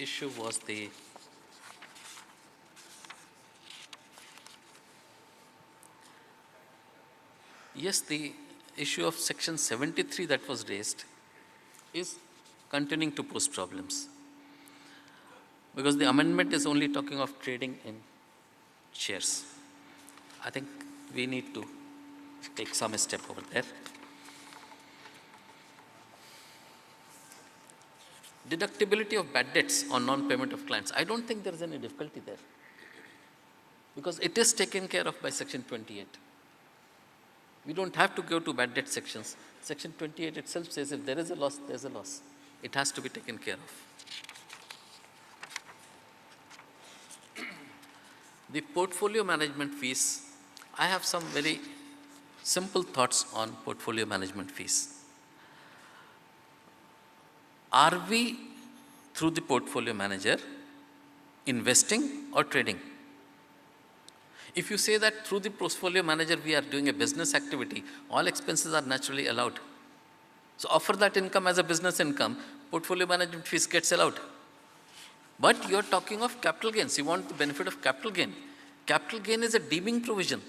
issue was the issue of section 73 that was raised is continuing to pose problems. Because the amendment is only talking of trading in shares. I think we need to take some step over there. Deductibility of bad debts on non-payment of clients. I don't think there is any difficulty there, because it is taken care of by section 28. We don't have to go to bad debt sections. Section 28 itself says if there is a loss, there is a loss. It has to be taken care of. The portfolio management fees, I have some very simple thoughts on portfolio management fees. Are we, through the portfolio manager, investing or trading? If you say that through the portfolio manager we are doing a business activity, all expenses are naturally allowed. So offer that income as a business income, portfolio management fees gets allowed. But you are talking of capital gains. You want the benefit of capital gain. Capital gain is a deeming provision.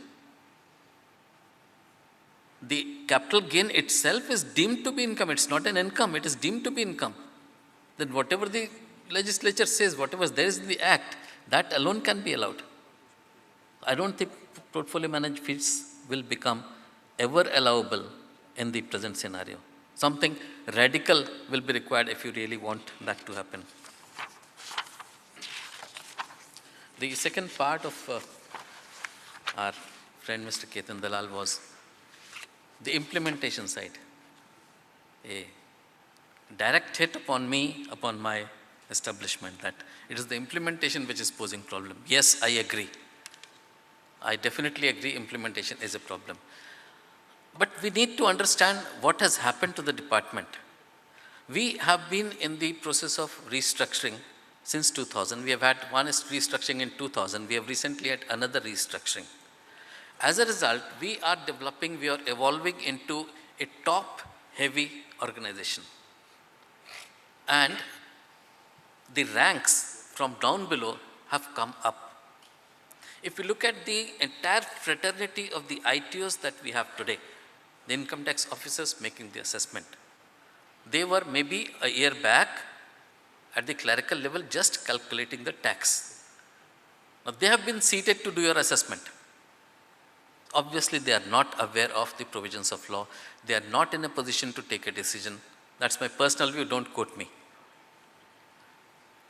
The capital gain itself is deemed to be income. It's not an income. It is deemed to be income. Then whatever the legislature says, whatever there is in the act, that alone can be allowed. I don't think portfolio management fees will become ever allowable in the present scenario. Something radical will be required if you really want that to happen. The second part of our friend Mr. Ketan Dalal was the implementation side. A direct hit upon me, upon my establishment, that it is the implementation which is posing problem. Yes, I agree. I definitely agree implementation is a problem. But we need to understand what has happened to the department. We have been in the process of restructuring since 2000. We have had one restructuring in 2000. We have recently had another restructuring. As a result, we are evolving into a top-heavy organization. And the ranks from down below have come up. If you look at the entire fraternity of the ITOs that we have today, the income tax officers making the assessment, they were maybe a year back at the clerical level just calculating the tax. Now they have been seated to do your assessment. Obviously, they are not aware of the provisions of law. They are not in a position to take a decision. That's my personal view, don't quote me.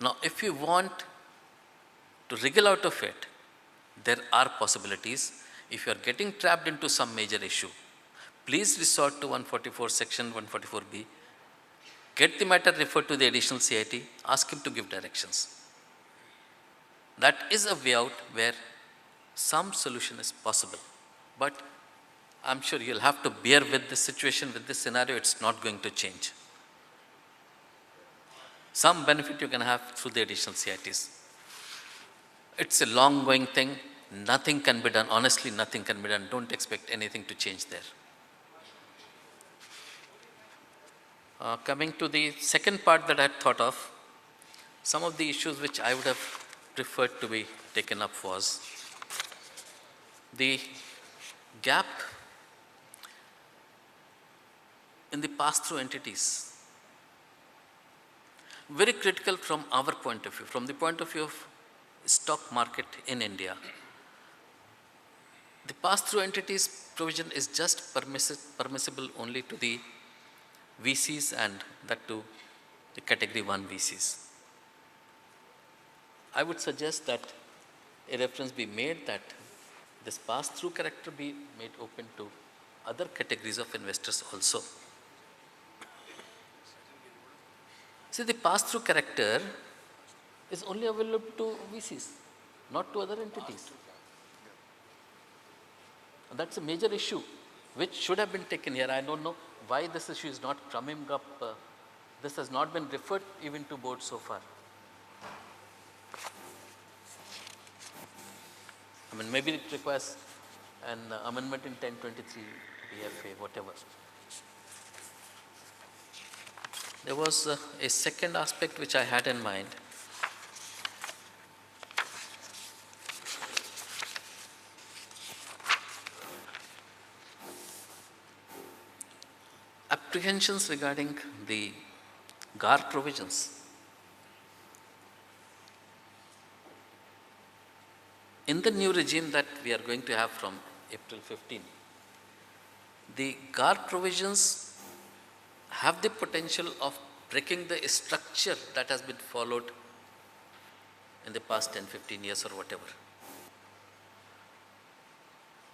Now, if you want to wriggle out of it, there are possibilities. If you are getting trapped into some major issue, please resort to 144 section 144B. Get the matter referred to the additional CIT, ask him to give directions. That is a way out where some solution is possible. But I'm sure you'll have to bear with this situation, with this scenario, it's not going to change. Some benefit you can have through the additional CITs. It's a long-going thing. Nothing can be done. Honestly, nothing can be done. Don't expect anything to change there. Coming to the second part that I had thought of, some of the issues which I would have preferred to be taken up was the gap in the pass-through entities. Very critical from our point of view, from the point of view of stock market in India. The pass-through entities provision is just permissible only to the VCs and that to the category 1 VCs. I would suggest that a reference be made that this pass-through character be made open to other categories of investors also. See, the pass-through character is only available to VCs, not to other entities. That's a major issue which should have been taken here. I don't know why this issue is not coming up. This has not been referred even to board so far. I mean, maybe it requires an amendment in 1023 BFA, whatever. There was a second aspect which I had in mind. apprehensions regarding the GAR provisions. In the new regime that we are going to have from April 15, the GAR provisions have the potential of breaking the structure that has been followed in the past 10, 15 years or whatever.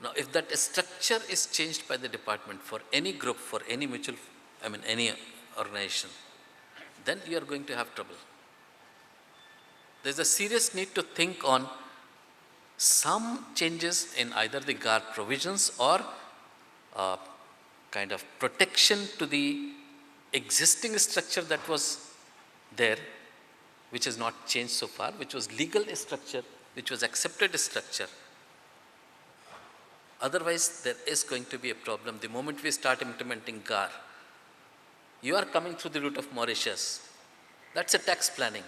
Now, if that structure is changed by the department for any group, for any any organization, then you are going to have trouble. There is a serious need to think on some changes in either the GAR provisions or kind of protection to the existing structure that was there, which is not changed so far, which was legal structure, which was accepted structure. Otherwise, there is going to be a problem. The moment we start implementing GAR, you are coming through the route of Mauritius. That's a tax planning.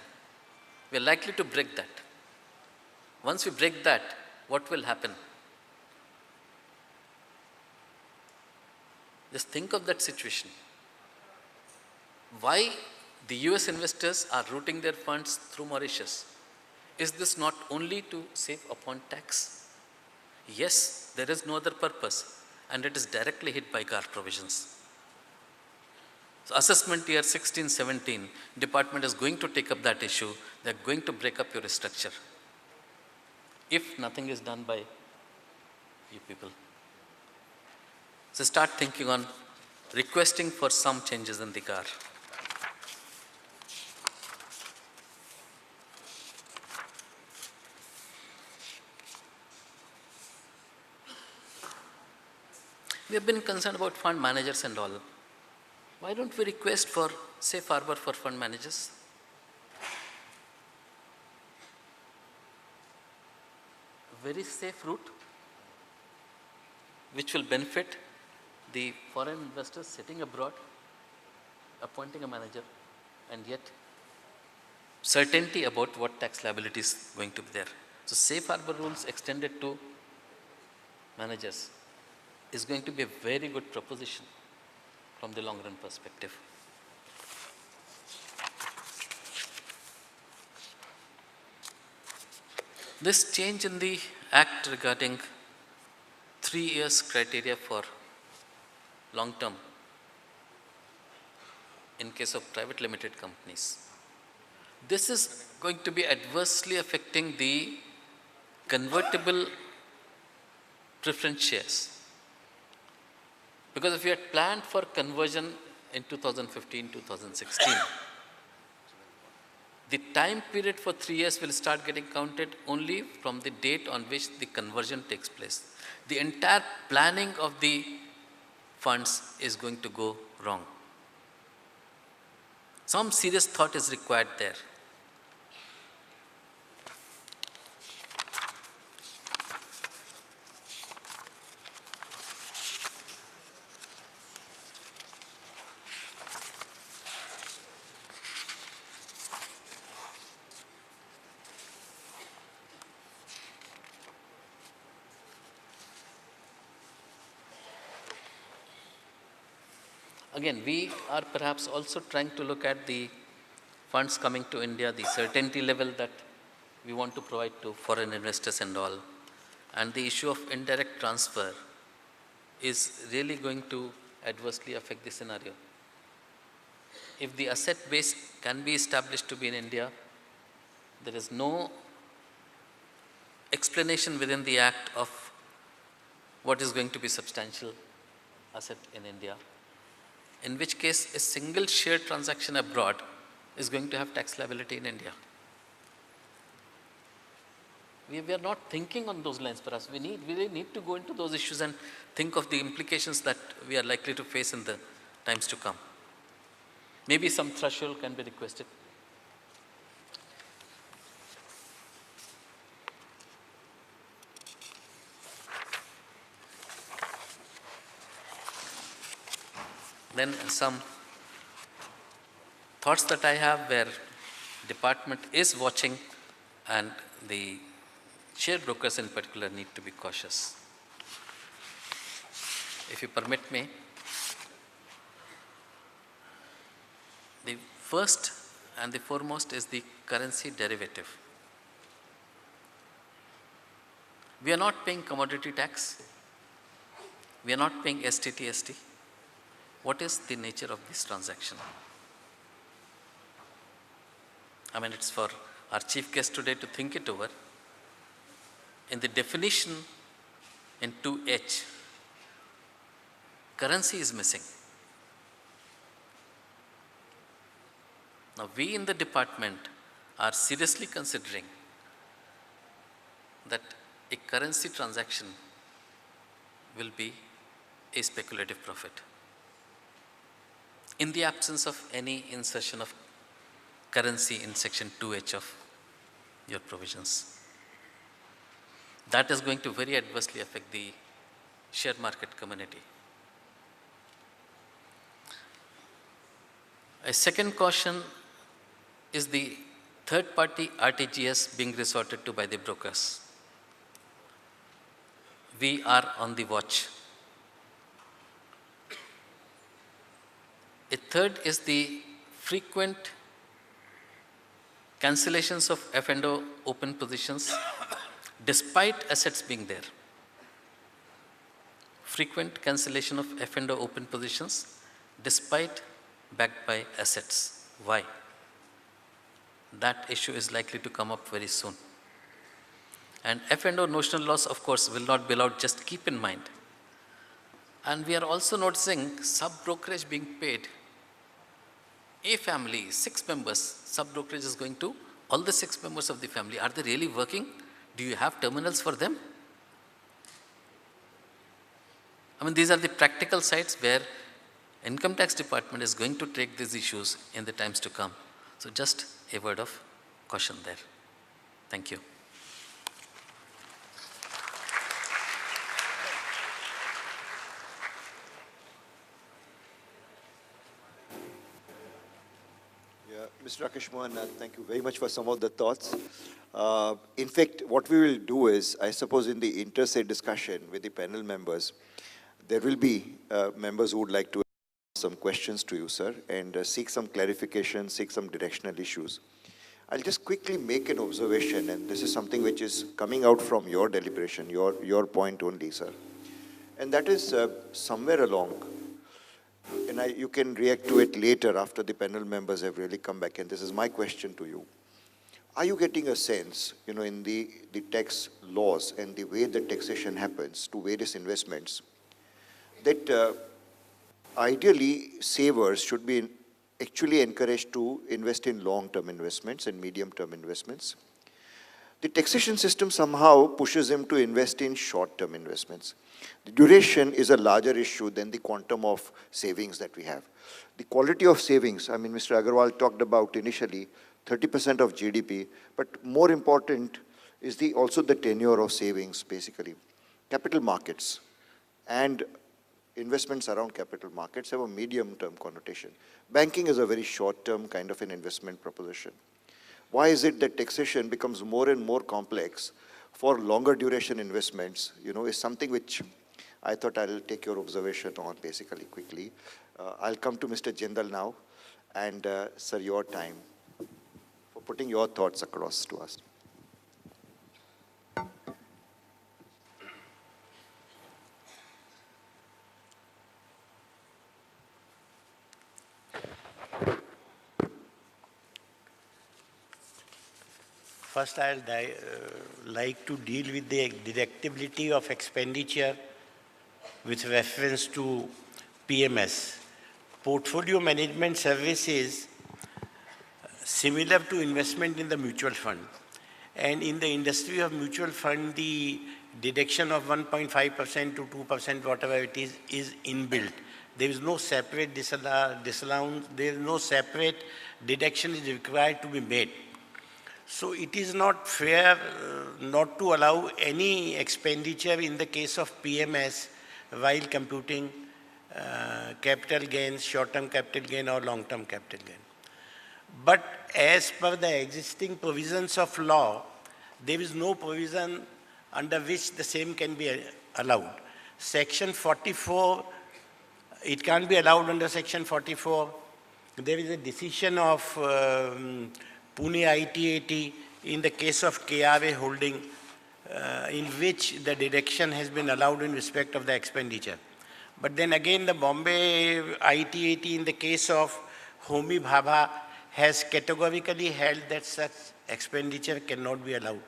We are likely to break that. Once we break that, what will happen? Just think of that situation. Why the US investors are routing their funds through Mauritius? Is this not only to save upon tax? Yes, there is no other purpose, and it is directly hit by GAR provisions. So assessment year 16, 17, department is going to take up that issue. They are going to break up your structure if nothing is done by you people. So start thinking on requesting for some changes in the GAR. We have been concerned about fund managers and all. Why don't we request for safe harbor for fund managers? A very safe route which will benefit the foreign investors sitting abroad, appointing a manager, and yet certainty about what tax liability is going to be there. So safe harbor rules extended to managers is going to be a very good proposition from the long run perspective. This change in the act regarding 3 years criteria for long term in case of private limited companies, this is going to be adversely affecting the convertible preference shares. Because if you had planned for conversion in 2015, 2016, the time period for 3 years will start getting counted only from the date on which the conversion takes place. The entire planning of the funds is going to go wrong. Some serious thought is required there. Again, we are perhaps also trying to look at the funds coming to India, the certainty level that we want to provide to foreign investors and all. And the issue of indirect transfer is really going to adversely affect the scenario. If the asset base can be established to be in India, there is no explanation within the act of what is going to be substantial asset in India, in which case a single share transaction abroad is going to have tax liability in India. We are not thinking on those lines perhaps. We really need to go into those issues and think of the implications that we are likely to face in the times to come. Maybe some threshold can be requested. Then some thoughts that I have where department is watching and the share brokers in particular need to be cautious. If you permit me, The first and the foremost is the currency derivative. We are not paying commodity tax. We are not paying STT. What is the nature of this transaction? I mean, it's for our chief guest today to think it over. In the definition in 2H, currency is missing. Now, we in the department are seriously considering that a currency transaction will be a speculative profit in the absence of any insertion of currency in section 2H of your provisions. That is going to very adversely affect the share market community. A second caution is the third party RTGS being resorted to by the brokers. We are on the watch. A third is the frequent cancellations of F&O open positions despite assets being there. Frequent cancellation of F&O open positions despite backed by assets. Why? That issue is likely to come up very soon. And F&O notional loss, of course, will not be allowed, just keep in mind. And we are also noticing sub-brokerage being paid. A family, 6 members, sub-brokerage is going to all the 6 members of the family. Are they really working? Do you have terminals for them? I mean, these are the practical sides where Income Tax Department is going to take these issues in the times to come. So just a word of caution there. Thank you. Mr. Rakesh Mohan, thank you very much for some of the thoughts. In fact, what we will do is, I suppose in the interstate discussion with the panel members, there will be members who would like to ask some questions to you, sir, and seek some clarification, seek some directional issues. I'll just quickly make an observation, and this is something which is coming out from your deliberation, your point only, sir. And that is somewhere along, and you can react to it later after the panel members have really come back, and this is my question to you. Are you getting a sense, in the tax laws and the way the taxation happens to various investments, that ideally savers should be actually encouraged to invest in long-term investments and medium-term investments? The taxation system somehow pushes them to invest in short-term investments. The duration is a larger issue than the quantum of savings that we have. The quality of savings, I mean, Mr. Agarwal talked about initially 30% of GDP, but more important is also the tenure of savings, basically. Capital markets and investments around capital markets have a medium-term connotation. Banking is a very short-term kind of an investment proposition. Why is it that taxation becomes more and more complex for longer duration investments, is something which I thought I'll take your observation on basically quickly. I'll come to Mr. Jindal now, and sir, your time for putting your thoughts across to us. First, I'll like to deal with the deductibility of expenditure with reference to PMS. Portfolio management services similar to investment in the mutual fund. And in the industry of mutual fund, the deduction of 1.5% to 2%, whatever it is inbuilt. There is no separate disallowance, there is no separate deduction is required to be made. So it is not fair not to allow any expenditure in the case of PMS while computing capital gains, short-term capital gain or long-term capital gain. But as per the existing provisions of law, there is no provision under which the same can be allowed. Section 44, it can't be allowed under Section 44. There is a decision of Pune ITAT in the case of KRA Holding, in which the deduction has been allowed in respect of the expenditure. But then again, the Bombay ITAT in the case of Homi Bhabha has categorically held that such expenditure cannot be allowed.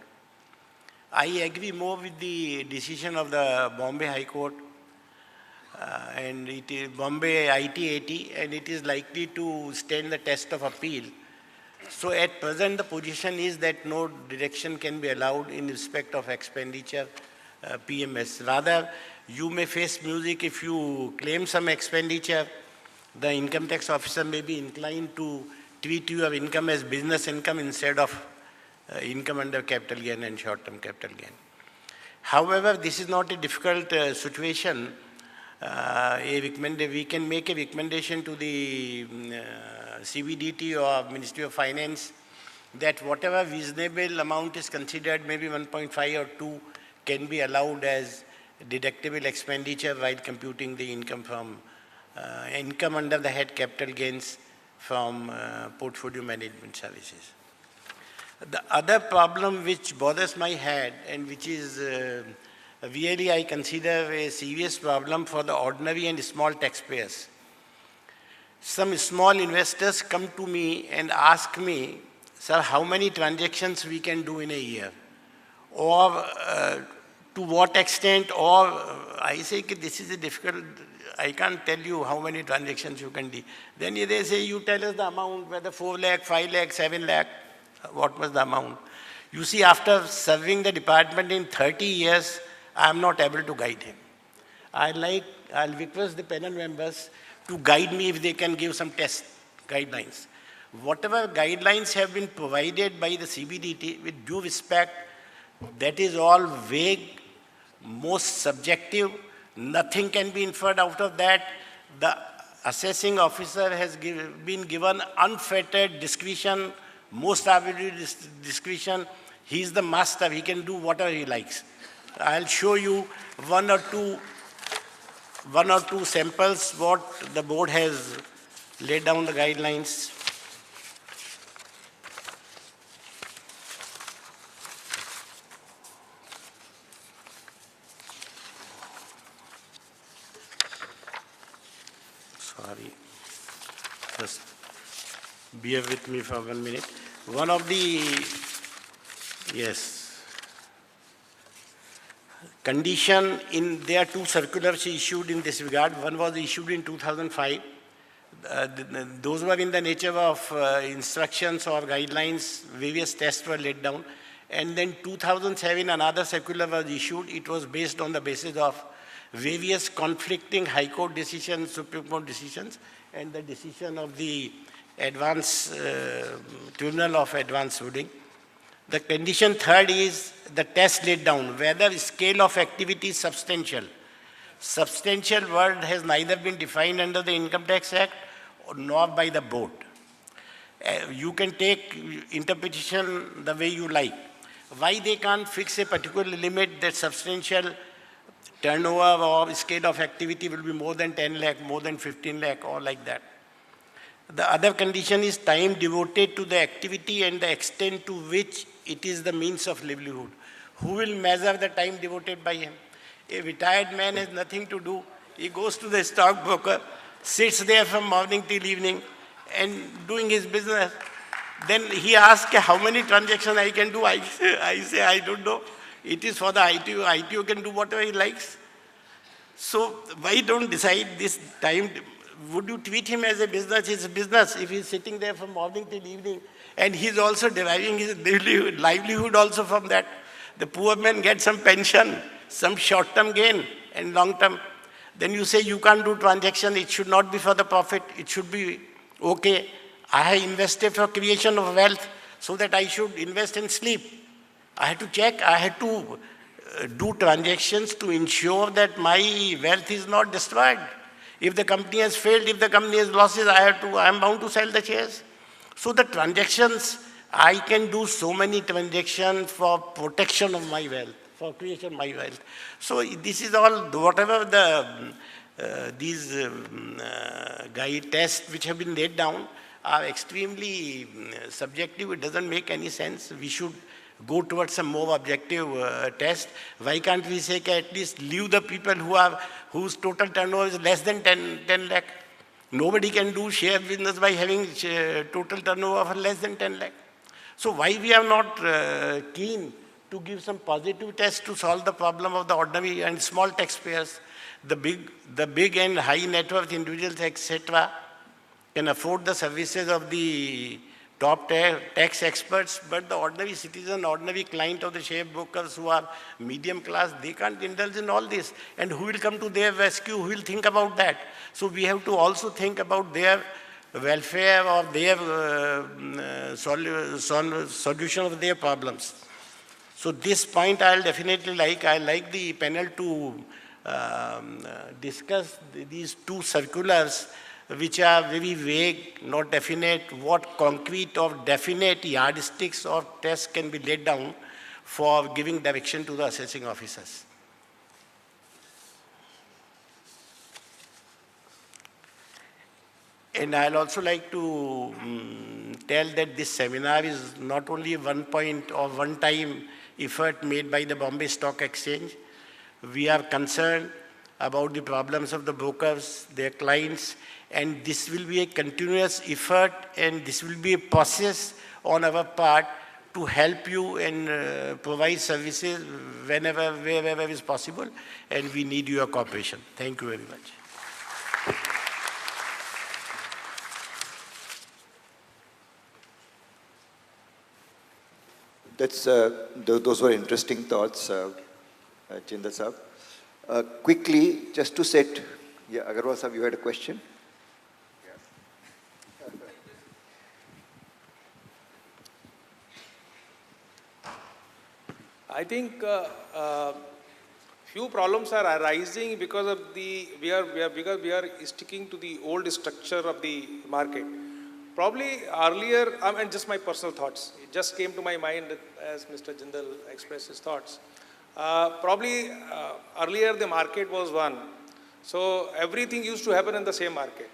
I agree more with the decision of the Bombay High Court and it is Bombay ITAT, and it is likely to stand the test of appeal. So at present, the position is that no deduction can be allowed in respect of expenditure PMS. Rather, you may face music if you claim some expenditure. The income tax officer may be inclined to treat your income as business income instead of income under capital gain and short-term capital gain. However, this is not a difficult situation. We can make a recommendation to the CBDT or Ministry of Finance that whatever reasonable amount is considered, maybe 1.5 or 2, can be allowed as deductible expenditure while computing the income from income under the head capital gains from portfolio management services. The other problem which bothers my head and which is really I consider a serious problem for the ordinary and small taxpayers. Some small investors come to me and ask me, sir, how many transactions we can do in a year? Or to what extent, or I say this is a difficult, I can't tell you how many transactions you can do. Then they say, you tell us the amount, whether 4 lakh, 5 lakh, 7 lakh, what was the amount? You see, after serving the department in 30 years, I am not able to guide him. I'll request the panel members to guide me if they can give some test guidelines. Whatever guidelines have been provided by the CBDT, with due respect, that is all vague, most subjective. Nothing can be inferred out of that. The assessing officer has been given unfettered discretion, most arbitrary discretion. He is the master. He can do whatever he likes. I'll show you one or two samples what the board has laid down the guidelines. Sorry, just bear with me for 1 minute. One of the, yes. Condition there are 2 circulars issued in this regard. One was issued in 2005. Those were in the nature of instructions or guidelines. Various tests were laid down. And then 2007, another circular was issued. It was based on the basis of various conflicting High Court decisions, Supreme Court decisions, and the decision of the Tribunal of Advanced Ruling. The condition third is the test laid down, whether scale of activity is substantial. Substantial word has neither been defined under the Income Tax Act nor by the board. You can take interpretation the way you like. Why they can't fix a particular limit that substantial turnover or scale of activity will be more than 10 lakh, more than 15 lakh, or like that. The other condition is time devoted to the activity and the extent to which it is the means of livelihood. Who will measure the time devoted by him? A retired man has nothing to do. He goes to the stockbroker, sits there from morning till evening and doing his business. Then he asks how many transactions I can do. I say, I don't know. It is for the ITO. ITO can do whatever he likes. So why don't decide this time? Would you treat him as a business? It's a business if he's sitting there from morning till evening and he's also deriving his livelihood also from that. The poor man gets some pension, some short-term gain and long-term. Then you say you can't do transaction, it should not be for the profit, it should be okay. I have invested for creation of wealth so that I should invest and sleep. I had to check, I had to do transactions to ensure that my wealth is not destroyed. If the company has failed, if the company has losses, I am bound to sell the shares. So the transactions, I can do so many transactions for protection of my wealth, for creation of my wealth. So this is all, whatever these guide tests which have been laid down, are extremely subjective. It doesn't make any sense. We should go towards a more objective test. Why can't we say at least leave the people whose total turnover is less than 10 lakh? Nobody can do share business by having total turnover of less than 10 lakh. So why we are not keen to give some positive tests to solve the problem of the ordinary and small taxpayers? The big and high net worth individuals, etc., can afford the services of the top tax experts, but the ordinary citizen, ordinary client of the share brokers who are medium class, they can't indulge in all this. And who will come to their rescue? Who will think about that? So we have to also think about their welfare or their solution of their problems. So this point I'll definitely like. I like the panel to discuss these two circulars which are very vague, not definite, what concrete or definite yardsticks or tests can be laid down for giving direction to the assessing officers. And I'll also like to tell that this seminar is not only one point or one-time effort made by the Bombay Stock Exchange. We are concerned about the problems of the brokers, their clients, and this will be a continuous effort, and this will be a process on our part to help you and provide services whenever, wherever is possible, and we need your cooperation. Thank you very much. Those were interesting thoughts, Chinder Saab. Quickly, just to set, yeah, Agarwal Saab, you had a question? I think few problems are arising because of because we are sticking to the old structure of the market. Probably earlier, and just my personal thoughts, it just came to my mind as Mr. Jindal expressed his thoughts. Probably earlier the market was one, so everything used to happen in the same market.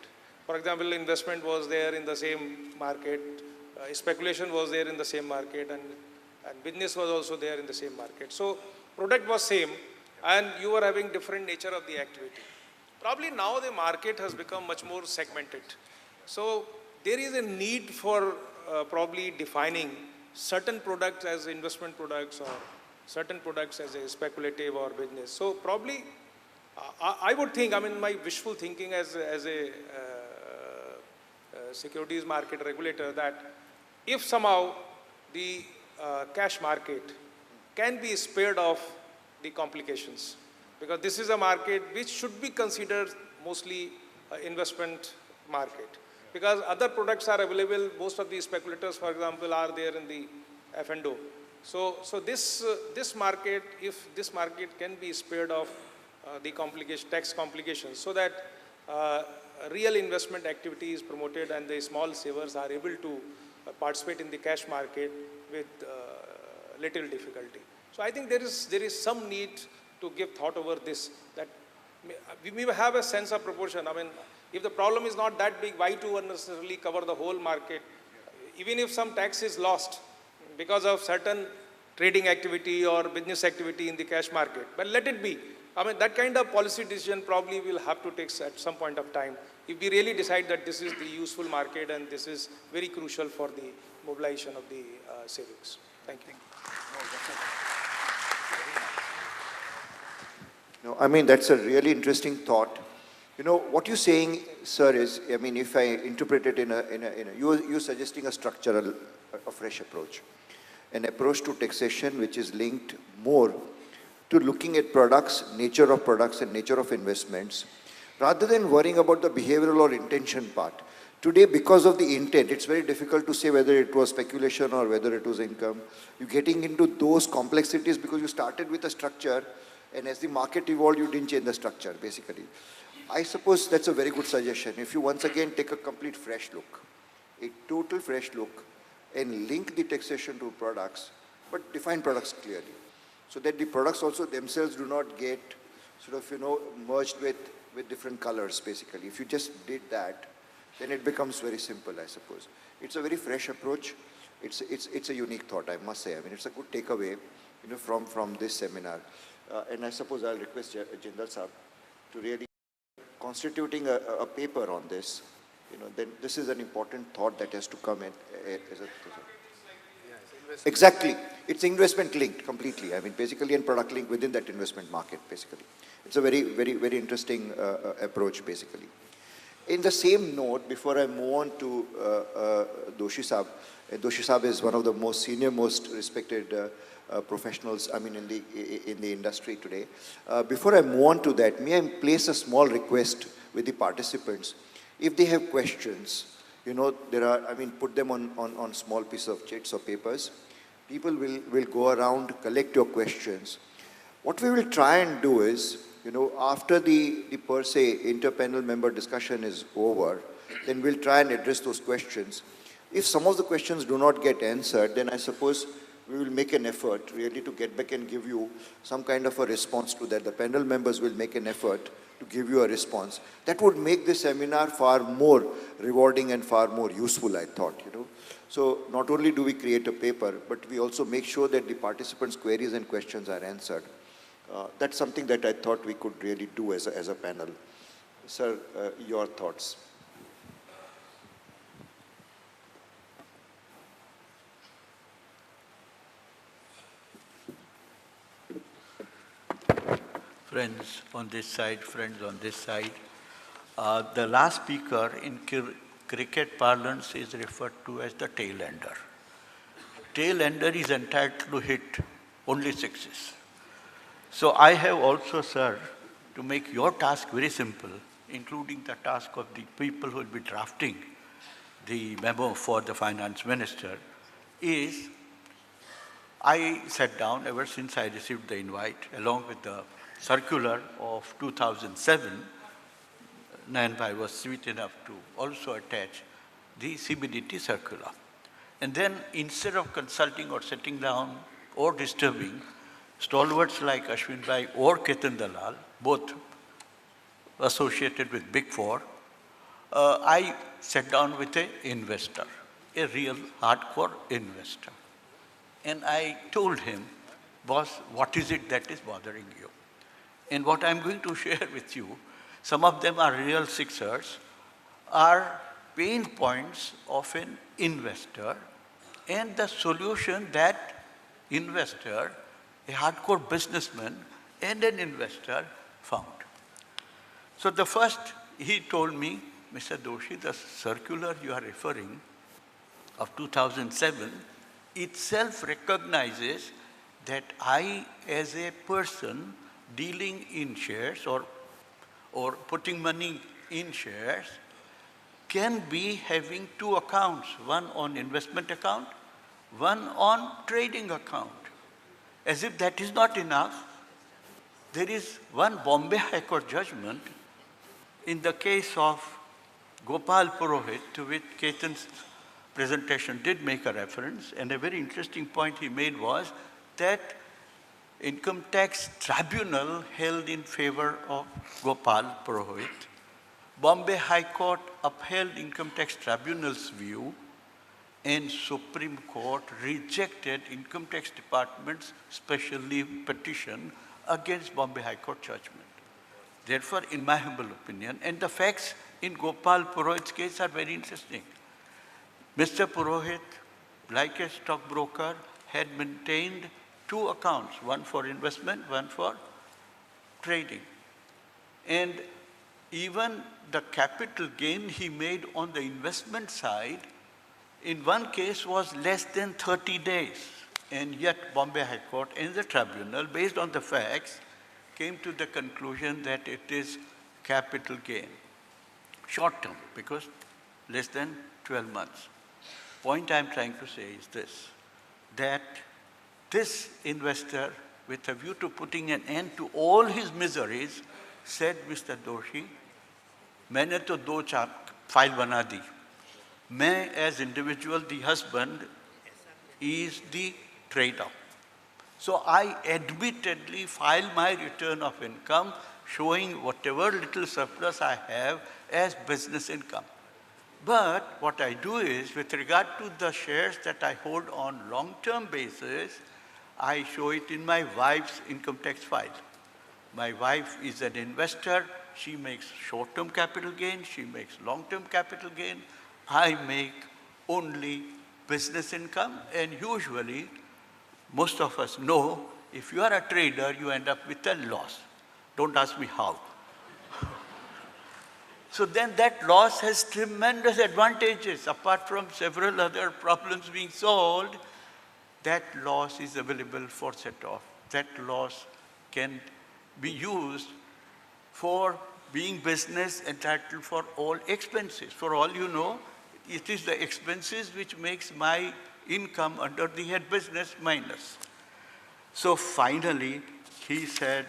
For example, investment was there in the same market, speculation was there in the same market, and business was also there in the same market. So product was same, and you were having different nature of the activity. Probably now the market has become much more segmented. So there is a need for probably defining certain products as investment products or certain products as a speculative or business. So probably I would think, I mean, my wishful thinking as a securities market regulator, that if somehow the cash market can be spared of the complications, because this is a market which should be considered mostly investment market, because other products are available. Most of the speculators, for example, are there in the F&O. So this market, if this market can be spared of the tax complications, so that real investment activity is promoted and the small savers are able to participate in the cash market with little difficulty. So I think there is some need to give thought over this, that we may have a sense of proportion. I mean, if the problem is not that big, why to unnecessarily cover the whole market? Even if some tax is lost because of certain trading activity or business activity in the cash market, but let it be. I mean, that kind of policy decision probably will have to take at some point of time, if we really decide that this is the useful market and this is very crucial for the mobilization of the savings. Thank you. No, I mean, that's a really interesting thought. You know, what you're saying, sir, is, I mean, if I interpret it you're suggesting a structural, a fresh approach. An approach to taxation which is linked more to looking at products, nature of products and nature of investments, rather than worrying about the behavioral or intention part. Today, because of the intent, it's very difficult to say whether it was speculation or whether it was income. You're getting into those complexities because you started with a structure, and as the market evolved, you didn't change the structure, basically. I suppose that's a very good suggestion. If you once again take a complete fresh look, a total fresh look, and link the taxation to products, but define products clearly, so that the products also themselves do not get sort of, merged with different colors, basically. If you just did that, then it becomes very simple, I suppose. It's a very fresh approach. It's a unique thought, I must say. I mean, it's a good takeaway, from this seminar. And I suppose I'll request Jindal Saab to really constituting a paper on this. Then this is an important thought that has to come in as a. Exactly. It's investment linked completely. I mean, basically, and product linked within that investment market, basically. It's a very, very, very interesting approach, basically. In the same note, before I move on to Doshi Saab is one of the most senior, most respected professionals, I mean, in the industry today. Before I move on to that, may I place a small request with the participants? If they have questions, put them on small pieces of chits or papers. People will go around, collect your questions. What we will try and do is, after the per se inter-panel member discussion is over, then we'll try and address those questions. If some of the questions do not get answered, then I suppose we will make an effort really to get back and give you some kind of a response to that. The panel members will make an effort to give you a response. That would make this seminar far more rewarding and far more useful, I thought, So not only do we create a paper, but we also make sure that the participants' queries and questions are answered. That's something that I thought we could really do as a panel. Sir, your thoughts? Friends on this side, friends on this side. The last speaker in cricket parlance is referred to as the tail ender. Tail ender is entitled to hit only sixes. So I have also, sir, to make your task very simple, including the task of the people who will be drafting the memo for the finance minister, is I sat down ever since I received the invite along with the circular of 2007, Nayanbhai was sweet enough to also attach the CBDT circular. And then instead of consulting or sitting down or disturbing, stalwarts like Ashwin Bhai or Ketan Dalal, both associated with Big Four, I sat down with an investor, a real hardcore investor. And I told him, boss, what is it that is bothering you? And what I'm going to share with you, some of them are real sixers, are pain points of an investor and the solution that investor, a hardcore businessman and an investor found. So the first, he told me, Mr. Doshi, the circular you are referring of 2007 itself recognizes that I, as a person dealing in shares or putting money in shares, can be having two accounts, one on investment account, one on trading account. As if that is not enough, there is one Bombay High Court judgment in the case of Gopal Purohit, to which Ketan's presentation did make a reference, and a very interesting point he made was that Income Tax Tribunal held in favor of Gopal Purohit. Bombay High Court upheld Income Tax Tribunal's view, and Supreme Court rejected Income Tax Department's special leave petition against Bombay High Court judgment. Therefore, in my humble opinion, and the facts in Gopal Purohit's case are very interesting. Mr. Purohit, like a stockbroker, had maintained two accounts, one for investment, one for trading. And even the capital gain he made on the investment side, in one case was less than 30 days. And yet Bombay High Court and the tribunal, based on the facts, came to the conclusion that it is capital gain. Short term, because less than 12 months. Point I'm trying to say is this, that this investor, with a view to putting an end to all his miseries, said, Mr. Doshi, मैंने तो दो चार file बना दी. मैं as individual, the husband is the trader. So I admittedly file my return of income showing whatever little surplus I have as business income. But what I do is, with regard to the shares that I hold on long-term basis, I show it in my wife's income tax file. My wife is an investor. She makes short-term capital gain. She makes long-term capital gain. I make only business income. And usually, most of us know, if you are a trader, you end up with a loss. Don't ask me how. So then that loss has tremendous advantages. Apart from several other problems being solved, that loss is available for set-off. That loss can be used for being business entitled for all expenses. For all you know, it is the expenses which makes my income under the head business minus. So finally, he said,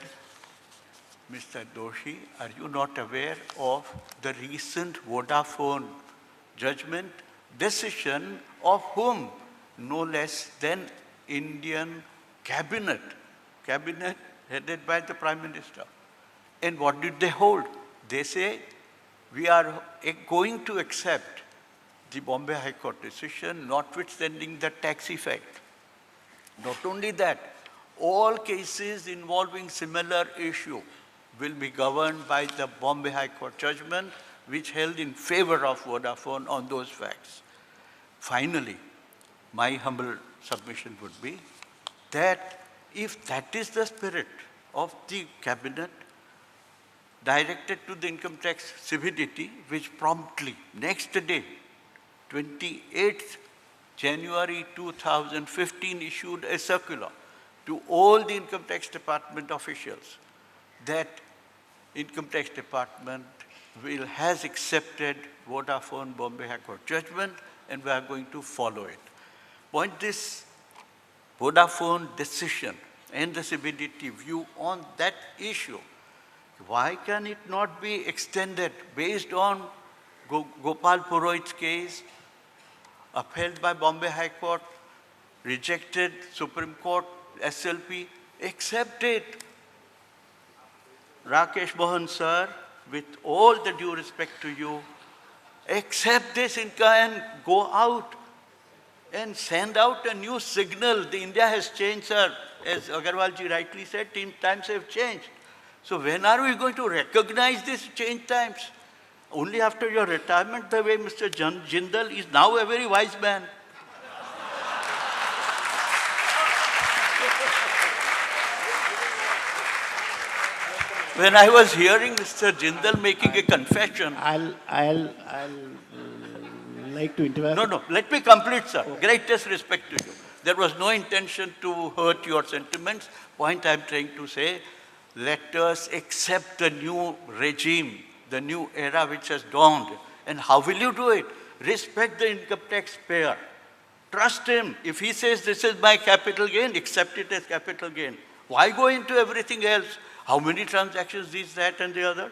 Mr. Doshi, are you not aware of the recent Vodafone judgment decision of whom? No less than Indian cabinet headed by the Prime Minister. And what did they hold? They say, we are going to accept the Bombay High Court decision, notwithstanding the tax effect. Not only that, all cases involving similar issue will be governed by the Bombay High Court judgment, which held in favor of Vodafone on those facts. Finally, my humble submission would be that if that is the spirit of the cabinet directed to the income tax CBDT, which promptly, next day, 28th January 2015, issued a circular to all the income tax department officials that income tax department has accepted Vodafone Bombay High Court judgment and we are going to follow it. Point this Vodafone decision and the CBDT view on that issue, why can it not be extended based on Gopal Purohit's case, upheld by Bombay High Court, rejected Supreme Court, SLP, accept it. Rakesh Mohan sir, with all the due respect to you, accept this and go out and send out a new signal. The India has changed, sir. As Agarwal ji rightly said, times have changed. So when are we going to recognize these changed times? Only after your retirement, the way Mr. Jindal is now a very wise man. When I was hearing Mr. Jindal making a confession. I'll like to interrupt. No, let me complete, sir. Okay. Greatest respect to you. There was no intention to hurt your sentiments. Point I'm trying to say, let us accept the new regime, the new era which has dawned. And how will you do it? Respect the income taxpayer. Trust him. If he says this is my capital gain, accept it as capital gain. Why go into everything else? How many transactions, this, that, and the other?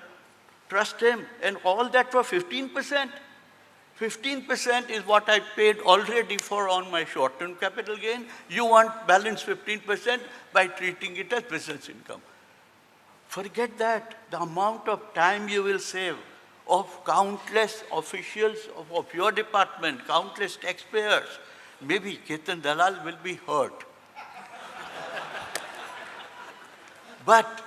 Trust him. And all that for 15%. 15% is what I paid already for on my short-term capital gain. You want balance 15% by treating it as business income. Forget that. The amount of time you will save of countless officials of your department, countless taxpayers. Maybe Ketan Dalal will be hurt. But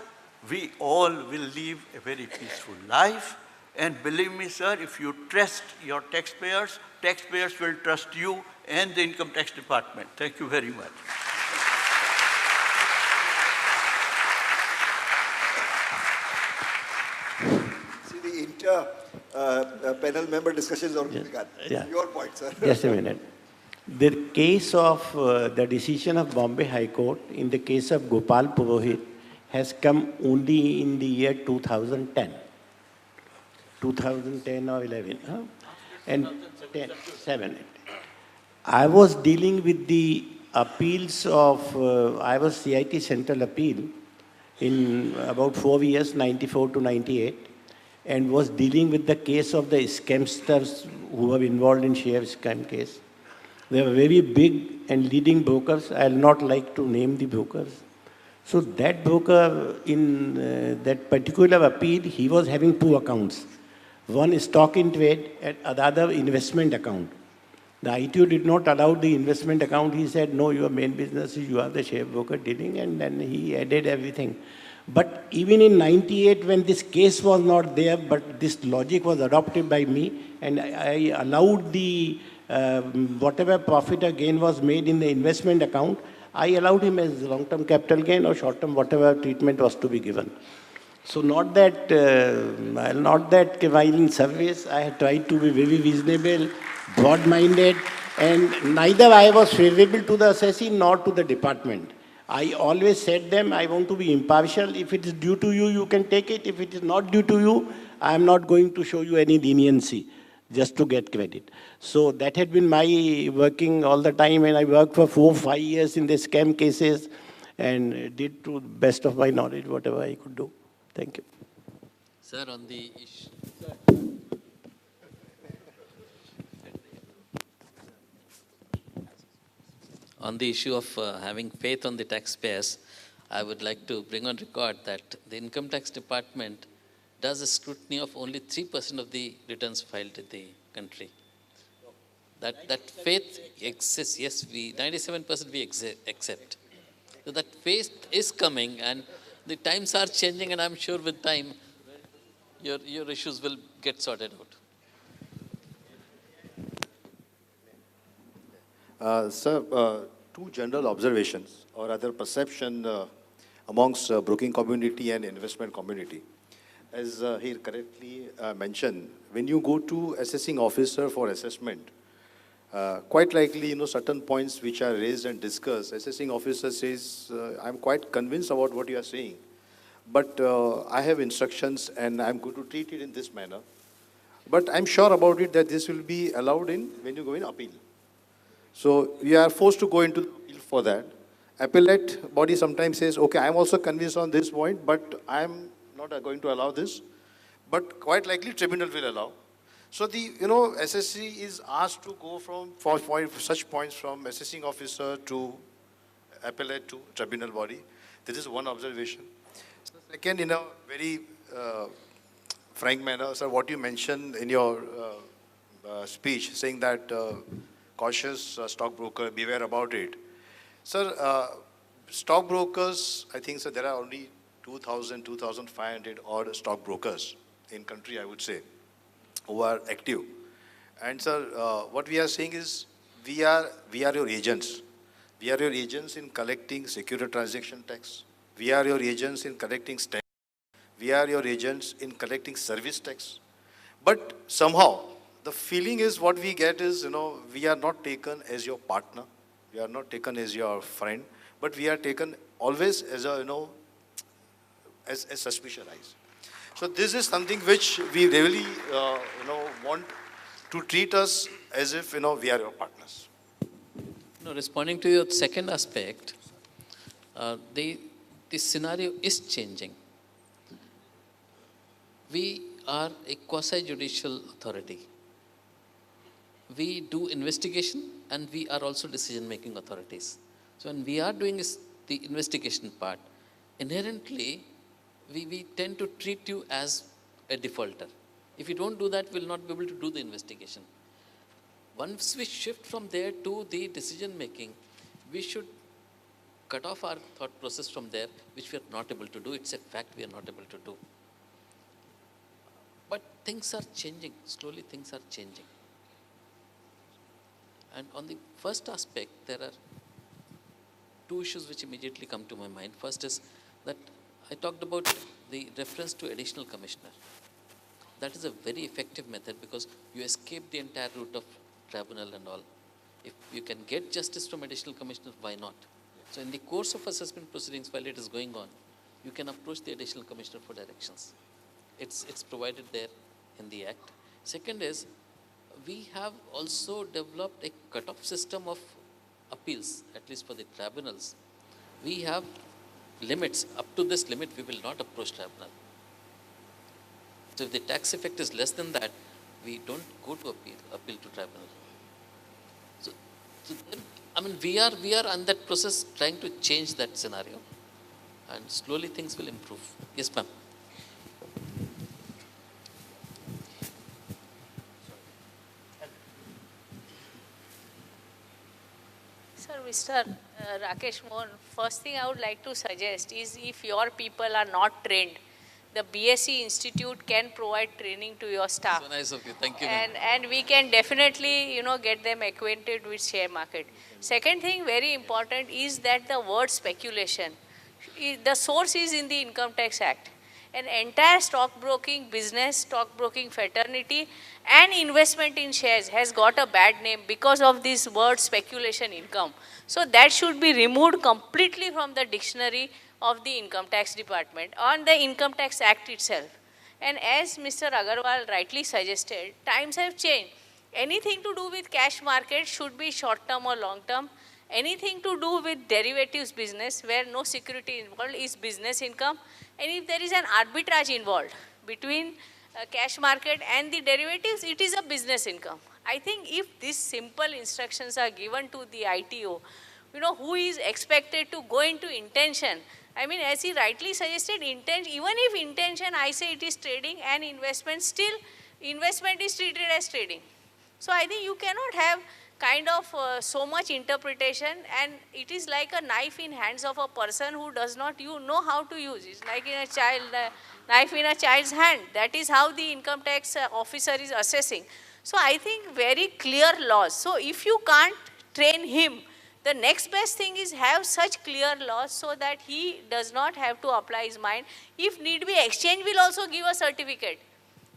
we all will live a very peaceful life. And believe me, sir, if you trust your taxpayers, taxpayers will trust you and the income tax department. Thank you very much. See, the panel member discussions are begun. Yeah. Your point, sir. Just a minute. The case of the decision of Bombay High Court in the case of Gopal Purohit has come only in the year 2010. 2010 or 11, huh? And 7. I was dealing with the appeals of, I was CIT Central Appeal in about 4 years, 94 to 98, and was dealing with the case of the scamsters who were involved in share scam case. They were very big and leading brokers. I'll not like to name the brokers. So that broker in that particular appeal, he was having two accounts. One stock in trade and another investment account. The ITO did not allow the investment account. He said, no, your main business is you are the share broker dealing, and then he added everything. But even in 98, when this case was not there, but this logic was adopted by me, and I allowed the whatever profit or gain was made in the investment account, I allowed him as long-term capital gain or short-term whatever treatment was to be given. So not that while in service I had tried to be very reasonable, broad-minded, and neither I was favorable to the assessee nor to the department. I always said them, I want to be impartial. If it is due to you, you can take it. If it is not due to you, I am not going to show you any leniency just to get credit. So that had been my working all the time, and I worked for 4 or 5 years in the scam cases and did to the best of my knowledge whatever I could do. Thank you. Sir, on the issue. On the issue of having faith on the taxpayers, I would like to bring on record that the Income Tax Department does a scrutiny of only 3% of the returns filed in the country. That faith exists, yes, 97% we accept. So that faith is coming, and the times are changing, and I'm sure with time, your issues will get sorted out. Sir, two general observations or other perception amongst broking community and investment community. As he correctly mentioned, when you go to assessing officer for assessment, quite likely, certain points which are raised and discussed, assessing officer says, I'm quite convinced about what you are saying, but I have instructions and I'm going to treat it in this manner. But I'm sure about it that this will be allowed when you go in appeal. So we are forced to go into appeal for that. Appellate body sometimes says, okay, I'm also convinced on this point, but I'm not going to allow this. But quite likely tribunal will allow. So the, SSC is asked to go for such points from assessing officer to appellate to tribunal body. This is one observation. Second, in a very frank manner, sir, what you mentioned in your speech, saying that cautious stockbroker, beware about it. Sir, stockbrokers, I think, sir, there are only 2,000, 2,500 odd stockbrokers in country, I would say, who are active. And sir, what we are saying is, we are your agents. We are your agents in collecting security transaction tax. We are your agents in collecting stamp. We are your agents in collecting service tax. But somehow, the feeling is what we get is, we are not taken as your partner. We are not taken as your friend, but we are taken always as a, as suspicious eyes. So this is something which we really, want to treat us as if, we are your partners. No, responding to your second aspect, the scenario is changing. We are a quasi-judicial authority. We do investigation, and we are also decision-making authorities. So when we are doing the investigation part, inherently, we tend to treat you as a defaulter. If you don't do that, we'll not be able to do the investigation. Once we shift from there to the decision-making, we should cut off our thought process from there, which we are not able to do. It's a fact we are not able to do. But things are changing. Slowly, things are changing. And on the first aspect, there are two issues which immediately come to my mind. First is that I talked about the reference to additional commissioner. That is a very effective method because you escape the entire route of tribunal and all. If you can get justice from additional commissioner, why not? So in the course of assessment proceedings, while it is going on, you can approach the additional commissioner for directions. It's provided there in the act. Second is, we have also developed a cut-off system of appeals, at least for the tribunals. We have limits. Up to this limit, we will not approach tribunal. So if the tax effect is less than that, we don't go to appeal to tribunal. So we are on that process trying to change that scenario, and slowly things will improve. Yes, ma'am. Sir, Mr. Rakesh Mohan, first thing I would like to suggest is if your people are not trained, the BSc Institute can provide training to your staff. So nice of you. Thank you, ma'am. And we can definitely, get them acquainted with share market. Second thing, very important, is that the word speculation, the source is in the Income Tax Act. An entire stockbroking business, stockbroking fraternity, and investment in shares has got a bad name because of this word speculation income. So that should be removed completely from the dictionary of the Income Tax Department on the Income Tax Act itself. And as Mr. Agarwal rightly suggested, times have changed. Anything to do with cash market should be short term or long term. Anything to do with derivatives business where no security involved is business income. And if there is an arbitrage involved between cash market and the derivatives, it is a business income. I think if these simple instructions are given to the ITO, who is expected to go into intention. I mean, as he rightly suggested, even if intention, I say it is trading and investment, still investment is treated as trading. So I think you cannot have kind of so much interpretation, and it is like a knife in hands of a person who does not know how to use it. It's like in a child, knife in a child's hand. That is how the income tax officer is assessing. So I think very clear laws. So if you can't train him, the next best thing is have such clear laws so that he does not have to apply his mind. If need be, exchange will also give a certificate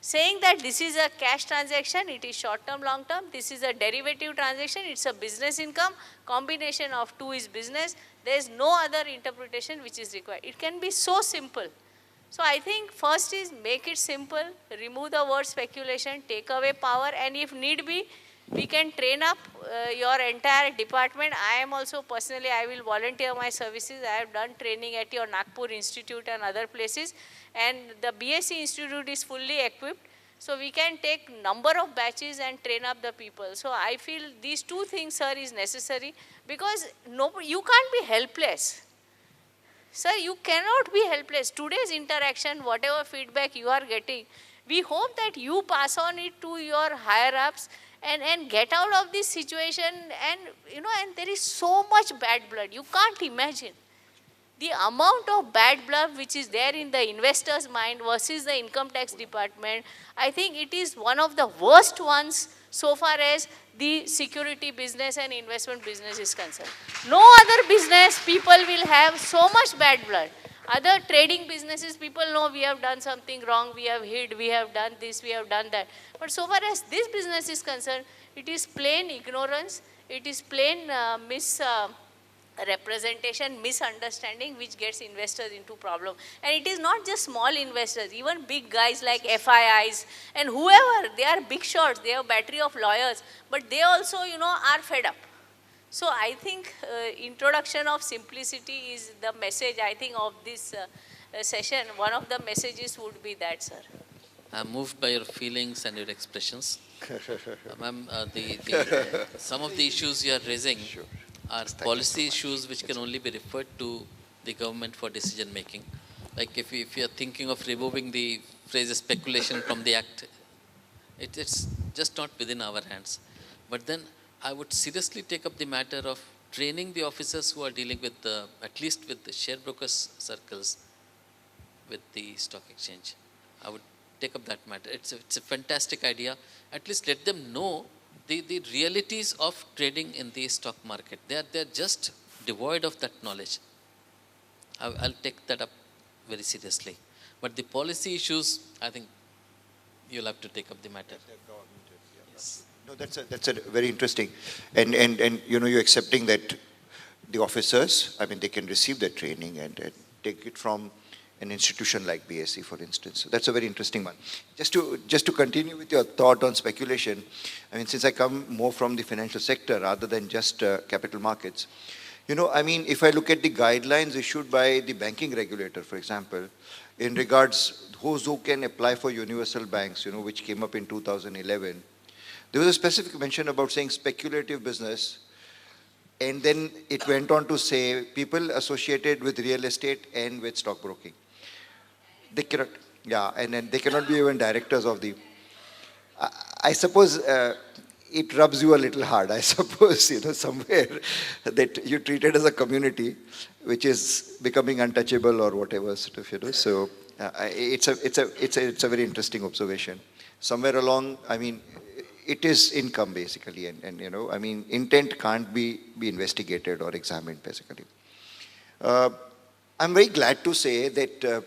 saying that this is a cash transaction, it is short term, long term, this is a derivative transaction, it's a business income, combination of two is business, there is no other interpretation which is required. It can be so simple. So I think first is make it simple, remove the word speculation, take away power, and if need be, we can train up your entire department. I am also personally, I will volunteer my services. I have done training at your Nagpur Institute and other places. And the BSc Institute is fully equipped. So we can take number of batches and train up the people. So I feel these two things, sir, is necessary because you can't be helpless. Sir, you cannot be helpless. Today's interaction, whatever feedback you are getting, we hope that you pass on it to your higher ups and get out of this situation. And, and there is so much bad blood. You can't imagine the amount of bad blood which is there in the investor's mind versus the income tax department. I think it is one of the worst ones so far as the security business and investment business is concerned. No other business people will have so much bad blood. Other trading businesses, people know we have done something wrong, we have hid, we have done this, we have done that. But so far as this business is concerned, it is plain ignorance, it is plain misrepresentation, misunderstanding which gets investors into problem. And it is not just small investors, even big guys like FIIs and whoever, they are big shots, they have a battery of lawyers, but they also, are fed up. So I think introduction of simplicity is the message, I think, of this session. One of the messages would be that, sir. I'm moved by your feelings and your expressions. Ma'am, some of the issues you are raising are policy issues which can only be referred to the government for decision making. Like if you are thinking of removing the phrase speculation from the act, it's just not within our hands. But then I would seriously take up the matter of training the officers who are dealing with at least with the share brokers circles with the stock exchange. I would take up that matter. It's a fantastic idea. At least let them know the realities of trading in the stock market. They're just devoid of that knowledge. I'll take that up very seriously. But the policy issues, I think you'll have to take up the matter. Yes. No, that's a very interesting, and you're accepting that the officers, I mean, they can receive that training and take it from an institution like BSc, for instance. So that's a very interesting one. Just to continue with your thought on speculation, I mean, since I come more from the financial sector rather than just capital markets, I mean, if I look at the guidelines issued by the banking regulator, for example, in regards who can apply for universal banks, which came up in 2011. There was a specific mention about saying speculative business, and then it went on to say people associated with real estate and with stockbroking. They cannot, and then they cannot be even directors of the. I suppose it rubs you a little hard, I suppose, somewhere that you treat it as a community, which is becoming untouchable or whatever sort of. So it's a very interesting observation. Somewhere along, I mean, it is income basically, and I mean, intent can't be investigated or examined basically. I'm very glad to say that,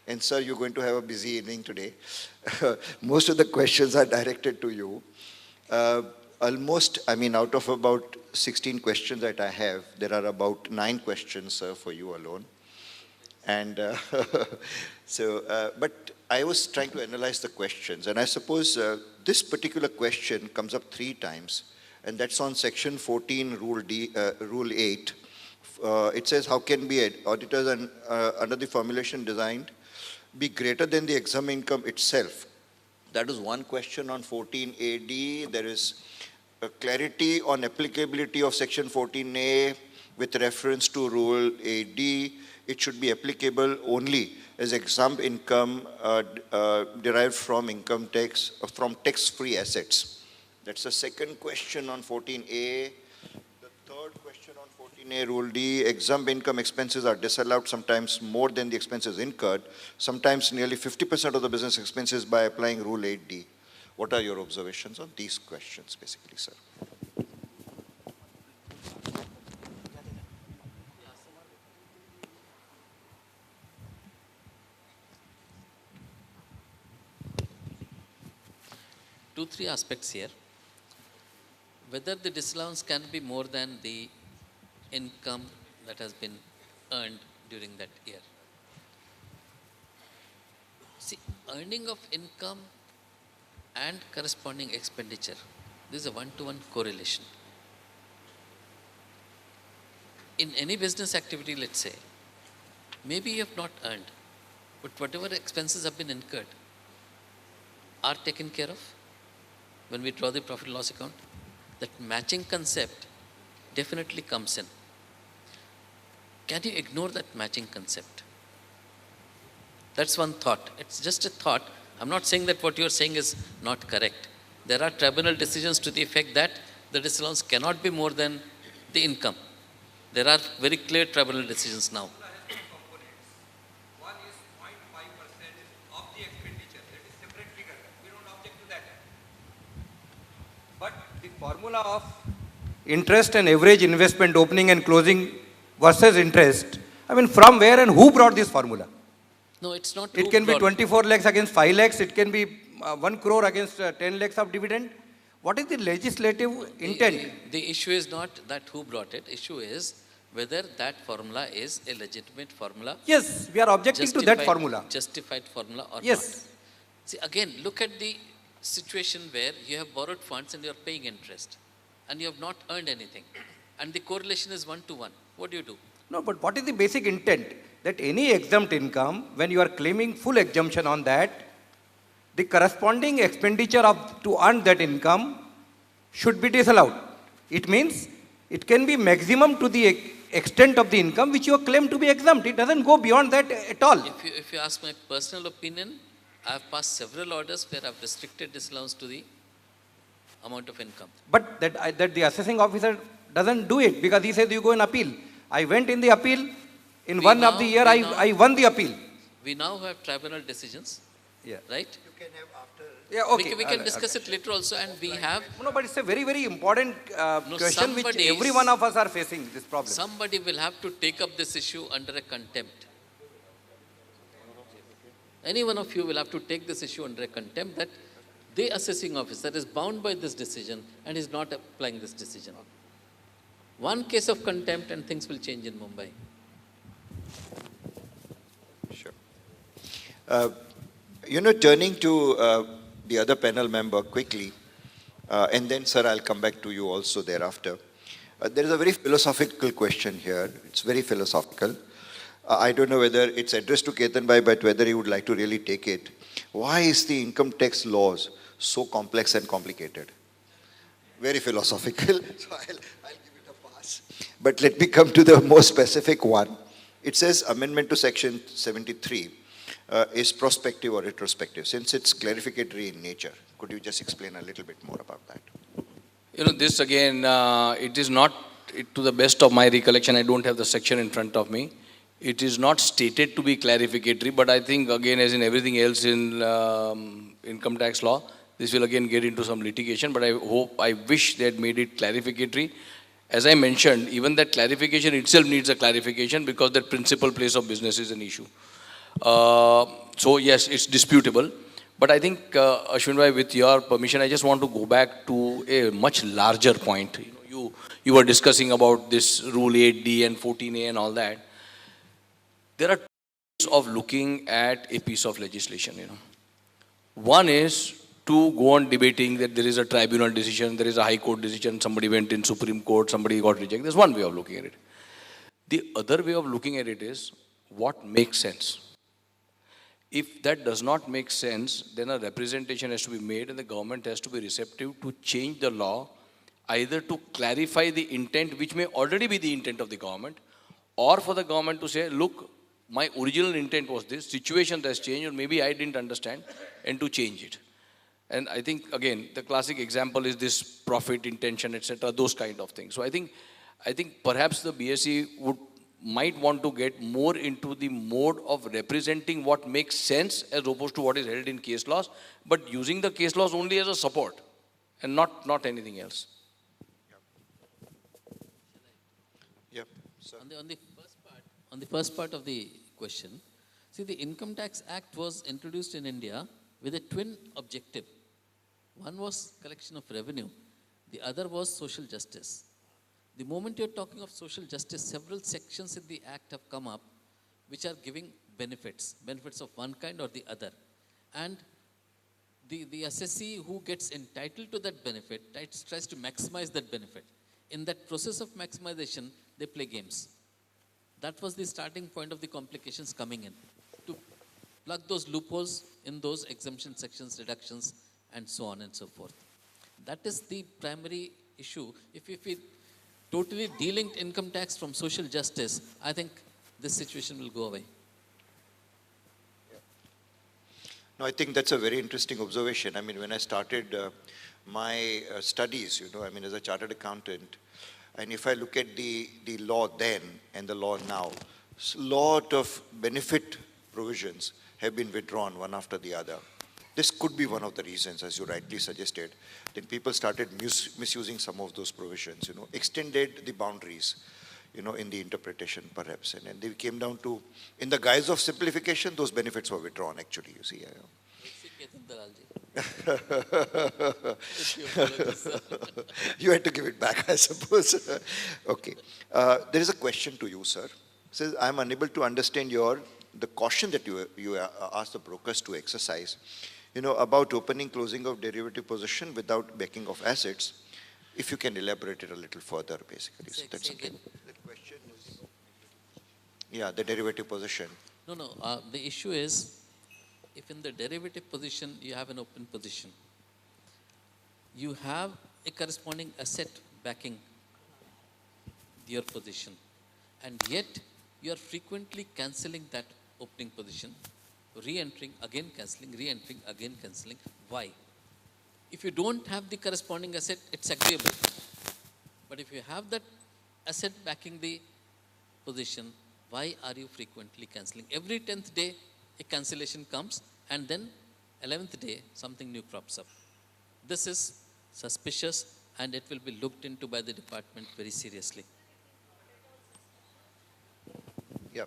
and sir, you're going to have a busy evening today. Most of the questions are directed to you. Almost, I mean, out of about 16 questions that I have, there are about 9 questions for you alone. And but I was trying to analyze the questions, and I suppose this particular question comes up 3 times, and that's on section 14, rule 8. It says, how can be auditors under the formulation designed be greater than the exempt income itself? That is one question on 14AD. There is clarity on applicability of section 14A with reference to rule AD. It should be applicable only as exempt income derived from income tax, from tax-free assets. That's the second question on 14A. The third question on 14A, rule D, exempt income expenses are disallowed sometimes more than the expenses incurred, sometimes nearly 50% of the business expenses by applying rule 8D. What are your observations on these questions, basically, sir? Two, 3 aspects here. Whether the disallowance can be more than the income that has been earned during that year. See, earning of income and corresponding expenditure, this is a one-to-one correlation. In any business activity, let's say, maybe you have not earned, but whatever expenses have been incurred are taken care of when we draw the profit and loss account. That matching concept definitely comes in. Can you ignore that matching concept? That's one thought. It's just a thought. I'm not saying that what you're saying is not correct. There are tribunal decisions to the effect that the disallowance cannot be more than the income. There are very clear tribunal decisions now. One is 0.5% of the expenditure. That is separate figure. We don't object to that. But the formula of interest and average investment opening and closing versus interest, I mean, from where and who brought this formula? No, it's not. It can be 24 lakhs against 5 lakhs. It can be 1 crore against 10 lakhs of dividend. What is the legislative intent? The issue is not that who brought it. Issue is whether that formula is a legitimate formula. Yes, we are objecting to that formula. Justified formula or Yes. not. See, again, look at the situation where you have borrowed funds and you are paying interest and you have not earned anything and the correlation is 1-to-1. What do? No, but what is the basic intent? That any exempt income, when you are claiming full exemption on that, the corresponding expenditure to earn that income should be disallowed. It means it can be maximum to the extent of the income which you claim to be exempt. It doesn't go beyond that at all. If you ask my personal opinion, I have passed several orders where I have restricted disallowance to the amount of income. But that the assessing officer doesn't do it because he says you go and appeal. I went in the appeal. In one of the year, I won the appeal. We now have tribunal decisions, right? You can have after. Yeah, okay. We can discuss it later also, and we have. No, but it's a very, very important question which somebody every one of us are facing this problem. Somebody will have to take up this issue under a contempt. Any one of you will have to take this issue under a contempt that the assessing officer is bound by this decision and is not applying this decision. One case of contempt and things will change in Mumbai. Sure. Turning to the other panel member quickly, and then, sir, I'll come back to you also thereafter. There is a very philosophical question here. It's very philosophical. I don't know whether it's addressed to Ketan Bhai, but whether he would like to really take it. Why is the income tax laws so complex and complicated? Very philosophical, so I'll give it a pass. But let me come to the more specific one. It says amendment to section 73 is prospective or retrospective. Since it's clarificatory in nature, could you just explain a little bit more about that? This again, it is not, to the best of my recollection, I don't have the section in front of me. It is not stated to be clarificatory, but I think again, as in everything else in income tax law, this will again get into some litigation, but I wish they had made it clarificatory. As I mentioned, even that clarification itself needs a clarification because that principal place of business is an issue. So yes, it's disputable. But I think, Ashwin bhai, with your permission, I just want to go back to a much larger point. You were discussing about this Rule 8D and 14A and all that. There are two ways of looking at a piece of legislation. One is to go on debating that there is a tribunal decision, there is a high court decision, somebody went in Supreme Court, somebody got rejected. There's one way of looking at it. The other way of looking at it is what makes sense. If that does not make sense, then a representation has to be made and the government has to be receptive to change the law, either to clarify the intent, which may already be the intent of the government, or for the government to say, look, my original intent was this, situation has changed, or maybe I didn't understand, and to change it. And I think, again, the classic example is this profit intention, etc., those kind of things. So I think perhaps the BSE might want to get more into the mode of representing what makes sense as opposed to what is held in case laws, but using the case laws only as a support and not anything else. Yep. Sir. On the first part of the question, see, the Income Tax Act was introduced in India with a twin objective. One was collection of revenue, the other was social justice. The moment you're talking of social justice, several sections in the Act have come up which are giving benefits of one kind or the other. And the assessee who gets entitled to that benefit tries to maximize that benefit. In that process of maximization, they play games. That was the starting point of the complications coming in, to plug those loopholes in those exemption sections, reductions, and so on and so forth. That is the primary issue. If we totally delinked income tax from social justice, I think this situation will go away. No, I think that's a very interesting observation. I mean, when I started my studies, as a chartered accountant, and if I look at the law then and the law now, a lot of benefit provisions have been withdrawn one after the other. This could be one of the reasons, as you rightly suggested. Then people started misusing some of those provisions, extended the boundaries, in the interpretation perhaps. And then they came down to, in the guise of simplification, those benefits were withdrawn actually, you see. You had to give it back, I suppose. Okay. There is a question to you, sir. It says, I'm unable to understand the caution that you asked the brokers to exercise, about opening, closing of derivative position without backing of assets. If you can elaborate it a little further, basically. So that's okay. The question is, the derivative position. No. The issue is, if in the derivative position you have an open position, you have a corresponding asset backing your position, and yet you are frequently cancelling that opening position, re-entering, again cancelling, re-entering, again cancelling. Why? If you don't have the corresponding asset, it's agreeable. But if you have that asset backing the position, why are you frequently cancelling? Every 10th day, a cancellation comes, and then 11th day, something new crops up. This is suspicious, and it will be looked into by the department very seriously. Yeah.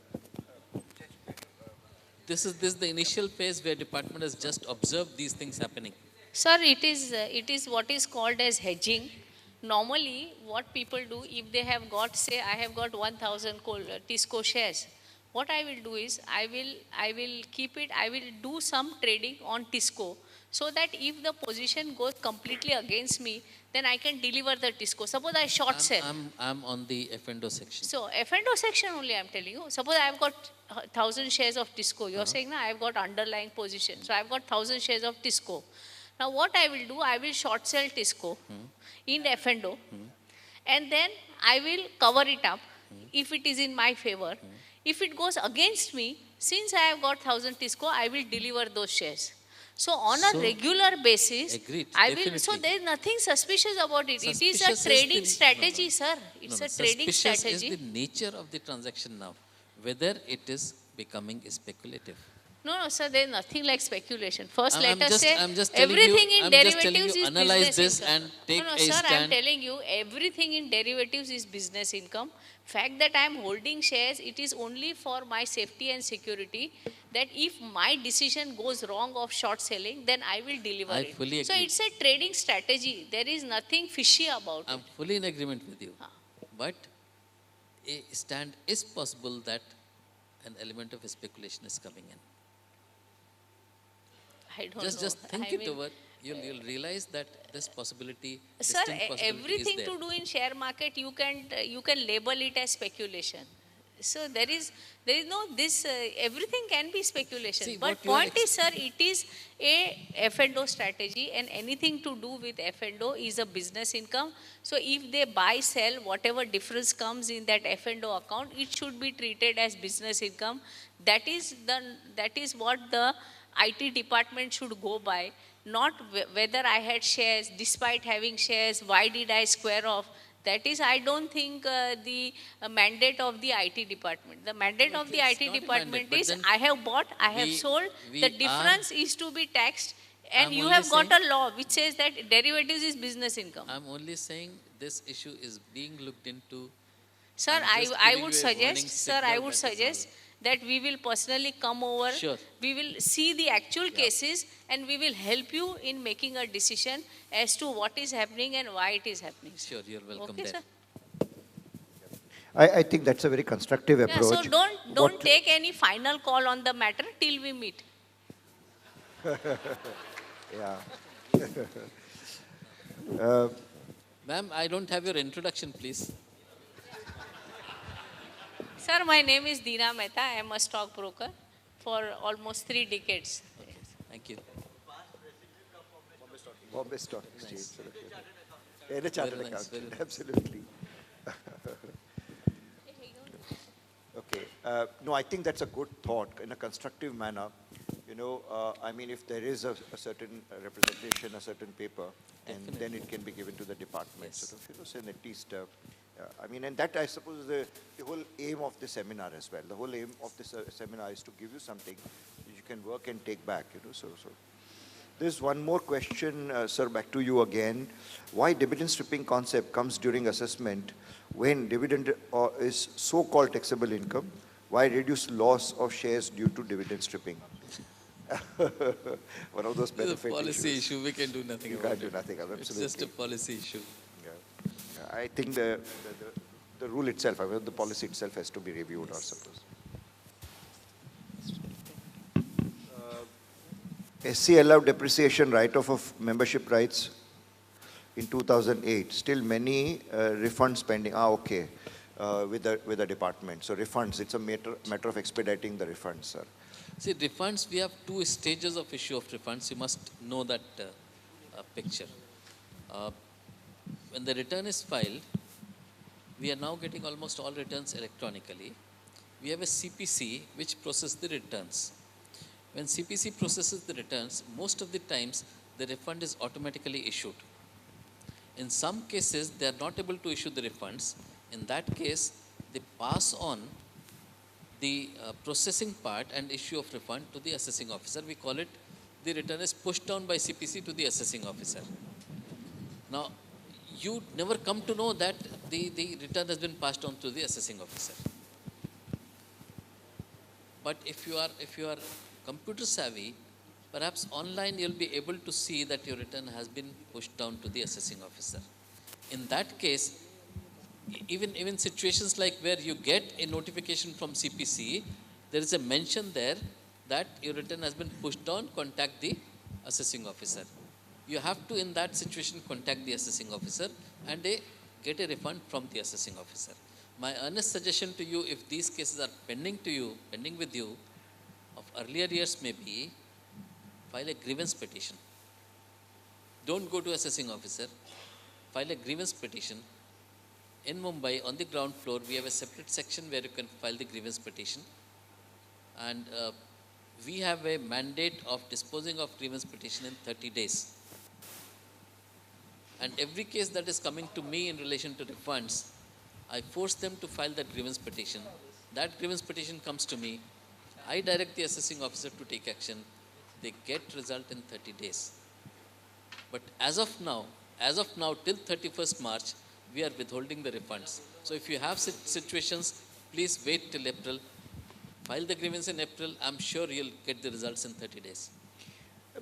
This is the initial phase where department has just observed these things happening. Sir, it is what is called as hedging. Normally, what people do, if they have got, say, I have got 1,000 Tisco shares, what I will do is, I will keep it, I will do some trading on Tisco, so that if the position goes completely against me, then I can deliver the Tisco. Suppose I short sell. I'm on the F&O section. So, F&O section only I am telling you. Suppose I have got 1,000 shares of Tisco. You are saying, I have got underlying position. So, I have got 1,000 shares of Tisco. Now, what I will do, I will short sell Tisco in F&O, and then I will cover it up if it is in my favor. If it goes against me, since I have got 1,000 Tisco, I will deliver those shares. So on a So, regular basis, agreed, I will, so definitely. there is nothing suspicious about it. It is Suspicious a is trading the- strategy, sir. It's No, a trading suspicious strategy. is the nature of the transaction now, whether it is becoming speculative. No, no, sir, there is nothing like speculation. First, I'm let us just- say I'm just telling you- everything in I'm just telling derivatives you, is analyze business this income. and take no, no, a sir, I'm stand. telling you, everything in derivatives is business income. Fact that I'm holding shares, it is only for my safety and security. That if my decision goes wrong of short selling, then I will deliver I it. fully So agree. it's a trading strategy. There is nothing fishy about I'm it. fully in agreement with you. Huh. But a stand is possible that an element of speculation is coming in. I don't Just know. think I it mean, over. You'll realize that this possibility, Sir, distinct possibility everything is there. to do in share market, you can label it as speculation. So there is no this everything can be speculation. See, but what you are point is, sir, it is a F&O strategy, and anything to do with F&O is a business income. So if they buy sell, whatever difference comes in that F&O account, it should be treated as business income. That is what the IT department should go by, not whether I had shares, despite having shares, why did I square off? That is, I don't think the mandate of the IT department. The mandate No, of the it's IT not a department mandate, but is, then I have bought, I have we- sold, we the are- difference is to be taxed, and I'm you only have got saying- a law which says that derivatives is business income. I'm only saying this issue is being looked into. Sir, I'm just I giving would you a warning suggest, sir, signal, I would that is suggest that we will personally come over. Sure. We will see the actual cases, and we will help you in making a decision as to what is happening and why it is happening. Sure, you're welcome Okay, there. sir? I think that's a very constructive Yeah, approach. so don't What- take any final call on the matter till we meet. Yeah. Ma'am, I don't have your introduction, please. Sir, my name is Deena Mehta. I am a stockbroker for almost 3 decades. Thank you. Bombay Stock Exchange. And a chartered Very nice, accountant, very nice. absolutely. Okay. No, I think that's a good thought in a constructive manner. You know, I mean, if there is a certain representation, a certain paper, and then it can be given to the department. Yes. Sort of, you know, so at least, I mean, and that I suppose is the whole aim of the seminar as well. The whole aim of this seminar is to give you something that you can work and take back. You know, so. There's one more question, sir, back to you again. Why dividend stripping concept comes during assessment when dividend is so-called taxable income? Why reduce loss of shares due to dividend stripping? One of those It's a benefit policy issues. issue, we can do nothing You about can't do it. nothing, It's just a absolutely. policy issue. Yeah. I think the rule itself, I mean, the policy itself has to be reviewed, I suppose. SC allowed depreciation write-off of membership rights in 2008. Still many refunds pending. Okay. With the department. So refunds, it's a matter of expediting the refunds, sir. See, refunds, we have 2 stages of issue of refunds. You must know that picture. When the return is filed, we are now getting almost all returns electronically. We have a CPC which processes the returns. When CPC processes the returns, most of the times the refund is automatically issued. In some cases, they are not able to issue the refunds. In that case, they pass on the processing part and issue of refund to the assessing officer. We call it, the return is pushed down by CPC to the assessing officer. Now, you never come to know that the return has been passed on to the assessing officer. But if you are computer savvy, perhaps online you'll be able to see that your return has been pushed down to the assessing officer. In that case, even situations like where you get a notification from CPC, there is a mention there that your return has been pushed down, contact the assessing officer. You have to, in that situation, contact the assessing officer and get a refund from the assessing officer. My earnest suggestion to you, if these cases are pending with you, of earlier years maybe, file a grievance petition. Don't go to assessing officer, file a grievance petition. In Mumbai, on the ground floor, we have a separate section where you can file the grievance petition. And we have a mandate of disposing of grievance petition in 30 days. And every case that is coming to me in relation to refunds, I force them to file that grievance petition. That grievance petition comes to me. I direct the assessing officer to take action. They get result in 30 days. But as of now till 31st March, we are withholding the refunds. So if you have situations, please wait till April. File the grievance in April. I'm sure you'll get the results in 30 days.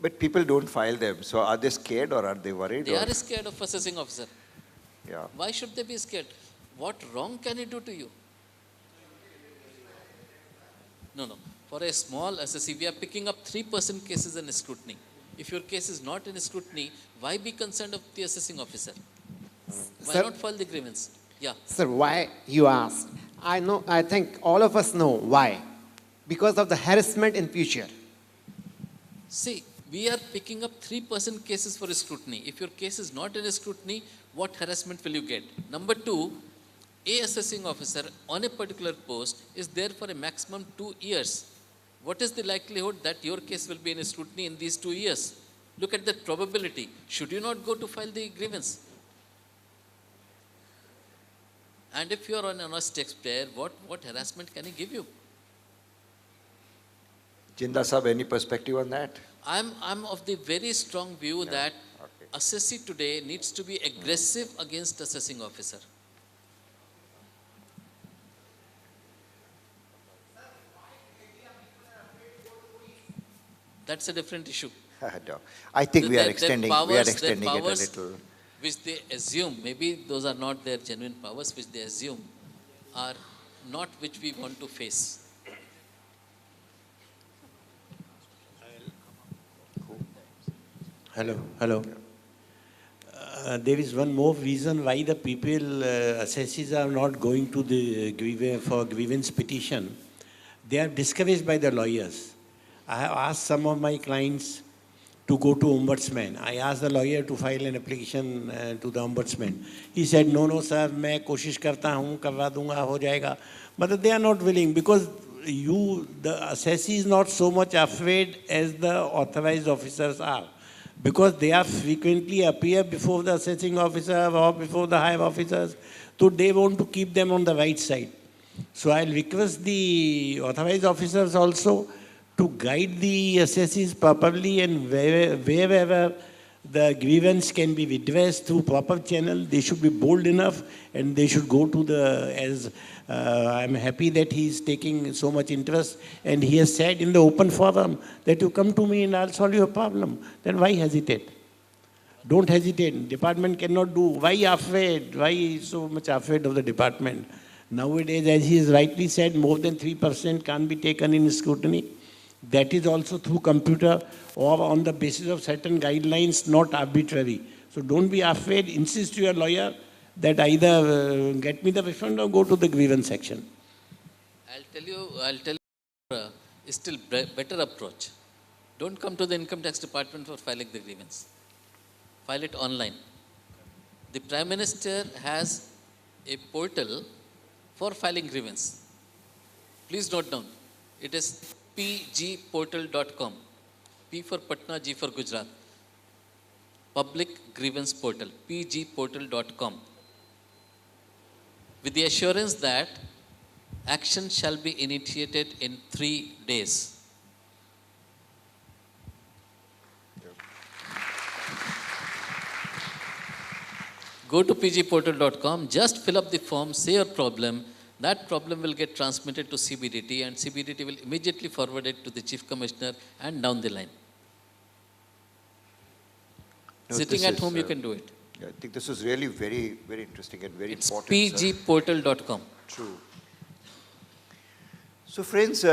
But people don't file them, so are they scared or are they worried? They or- are scared of assessing officer. Yeah. Why should they be scared? What wrong can he do to you? No. For a small assessee, we are picking up 3% cases in scrutiny. If your case is not in scrutiny, why be concerned of the assessing officer? Why Sir- not file the grievance? Yeah. Sir, why you asked? I think all of us know why. Because of the harassment in future. See, we are picking up 3% cases for scrutiny. If your case is not in scrutiny, what harassment will you get? Number two, a assessing officer on a particular post is there for a maximum 2 years. What is the likelihood that your case will be in scrutiny in these 2 years? Look at that probability. Should you not go to file the grievance? And if you are an honest taxpayer, what harassment can he give you? Jinda Sahab, any perspective on that? I'm of the very strong view that assessee today needs to be aggressive against assessing officer. That's a different issue. No. I think we are Their extending, powers it a little. which they assume, maybe those are not their genuine powers, which they assume are not which we want to face. Hello. There is one more reason why the people, assessees are not going to the grievance petition. They are discouraged by the lawyers. I have asked some of my clients to go to ombudsman. I asked the lawyer to file an application to the ombudsman. He said, no, sir, मैं कोशिश करता हूँ, करवा दूँगा, हो जाएगा. But they are not willing because the assessee is not so much afraid as the authorized officers are. Because they are frequently appear before the assessing officer or before the higher officers, so they want to keep them on the right side. So I'll request the authorized officers also to guide the assessees properly, and wherever the grievance can be redressed through proper channel, they should be bold enough and they should go to I'm happy that he is taking so much interest and he has said in the open forum that you come to me and I'll solve your problem. Then why hesitate? Don't hesitate. Department cannot do. Why afraid? Why so much afraid of the department? Nowadays, as he has rightly said, more than 3% can't be taken in scrutiny. That is also through computer or on the basis of certain guidelines, not arbitrary. So don't be afraid. Insist to your lawyer that either get me the refund or go to the grievance section. I'll tell you still better approach. Don't come to the income tax department for filing the grievance. File it online. The Prime Minister has a portal for filing grievance. Please note down. It is pgportal.com. P for Patna, G for Gujarat. Public grievance portal, pgportal.com. With the assurance that action shall be initiated in 3 days. Go to pgportal.com, just fill up the form, say your problem. That problem will get transmitted to CBDT and CBDT will immediately forward it to the Chief Commissioner and down the line. No, Sitting this at is, home, you can do it. I think this is really very, very interesting and very It's important. sir. pgportal.com. True. So friends,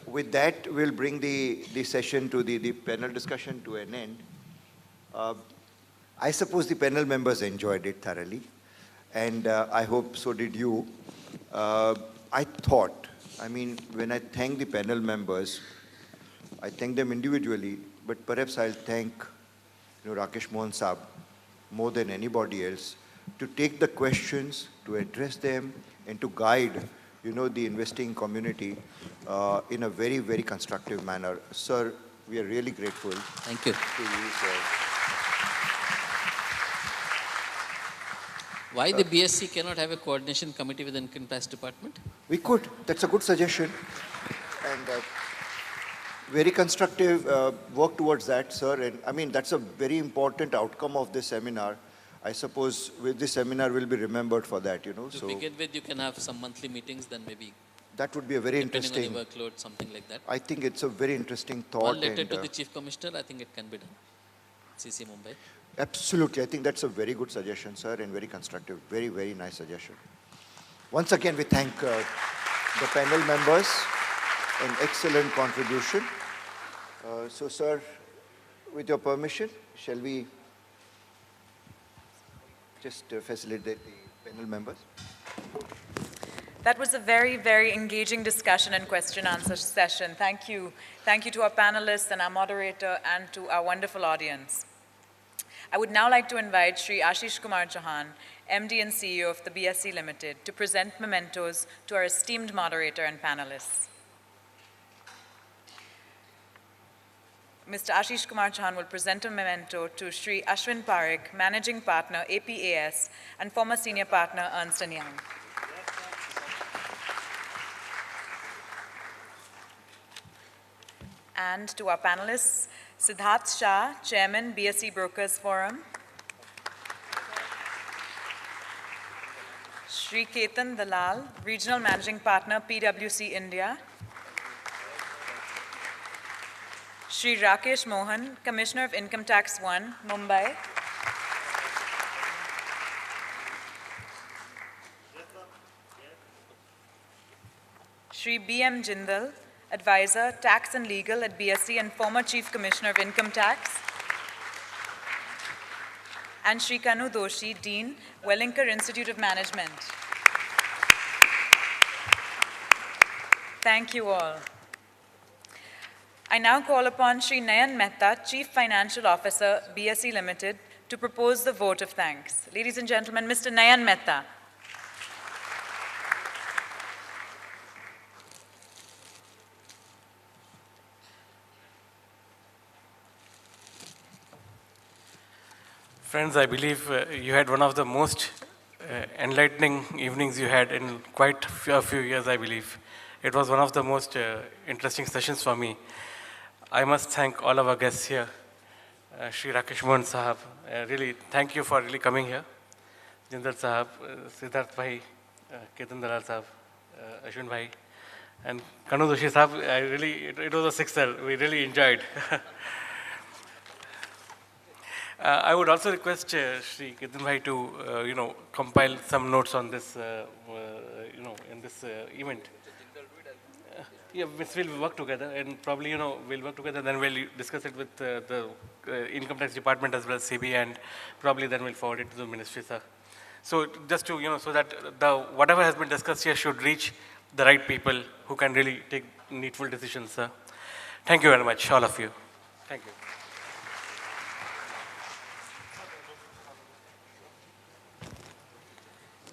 with that, we'll bring the session to the panel discussion to an end. I suppose the panel members enjoyed it thoroughly, and I hope so did you. When I thank the panel members, I thank them individually, but perhaps I'll thank Rakesh Mohan Saab more than anybody else to take the questions, to address them, and to guide the investing community in a very, very constructive manner. Sir, we are really grateful Thank you. to you, sir. Why the BSc cannot have a coordination committee with the Income Tax Department? We could. That's a good suggestion. And very constructive work towards that, sir. And I mean, that's a very important outcome of this seminar. I suppose with this seminar will be remembered for that, To So begin with, you can have some monthly meetings, then maybe, that would be a very depending on interesting, the workload, something like that. I think it's a very interesting thought. One letter and, to the Chief Commissioner, I think it can be done. CC Mumbai. Absolutely. I think that's a very good suggestion, sir, and very constructive. Very, very nice suggestion. Once again, we thank the panel members, an excellent contribution. So, sir, with your permission, shall we just facilitate the panel members? That was a very, very engaging discussion and question-answer session. Thank you. Thank you to our panelists and our moderator and to our wonderful audience. I would now like to invite Shri Ashish Kumar Chauhan, MD and CEO of the BSE Limited, to present mementos to our esteemed moderator and panelists. Mr. Ashish Kumar Chauhan will present a memento to Shri Ashwin Parekh, Managing Partner, APAS, and former Senior Partner, Ernst & Young. And to our panelists, Siddharth Shah, Chairman, BSE Brokers Forum. Shri Ketan Dalal, Regional Managing Partner, PwC India. Shri Rakesh Mohan, Commissioner of Income Tax 1, Mumbai. Shri B.M. Jindal, Advisor, Tax and Legal at BSE and former Chief Commissioner of Income Tax. And Shri Kanu Doshi, Dean, Wellinger Institute of Management. Thank you all. I now call upon Shri Nayan Mehta, Chief Financial Officer, BSE Limited, to propose the vote of thanks. Ladies and gentlemen, Mr. Nayan Mehta. Friends, I believe you had one of the most enlightening evenings you had in quite a few years, I believe. It was one of the most interesting sessions for me. I must thank all of our guests here. Shri Rakesh Mohan Sahab, really thank you for really coming here. Jindal Sahab, Siddharth Bhai, Ketan Dalal Sahab, Ashwin Bhai, and Kanu Doshi Sahab, it was a sixer, we really enjoyed. I would also request Shri Ketan Bhai to, compile some notes on this, in this event. Yeah, we'll work together, and probably, we'll work together, then we'll discuss it with the Income Tax Department as well as CB, and probably then we'll forward it to the Ministry, sir. So just to, so that whatever has been discussed here should reach the right people who can really take needful decisions, sir. Thank you very much, all of you. Thank you.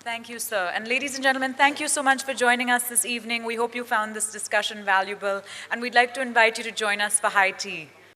Thank you, sir. And ladies and gentlemen, thank you so much for joining us this evening. We hope you found this discussion valuable, and we'd like to invite you to join us for high tea.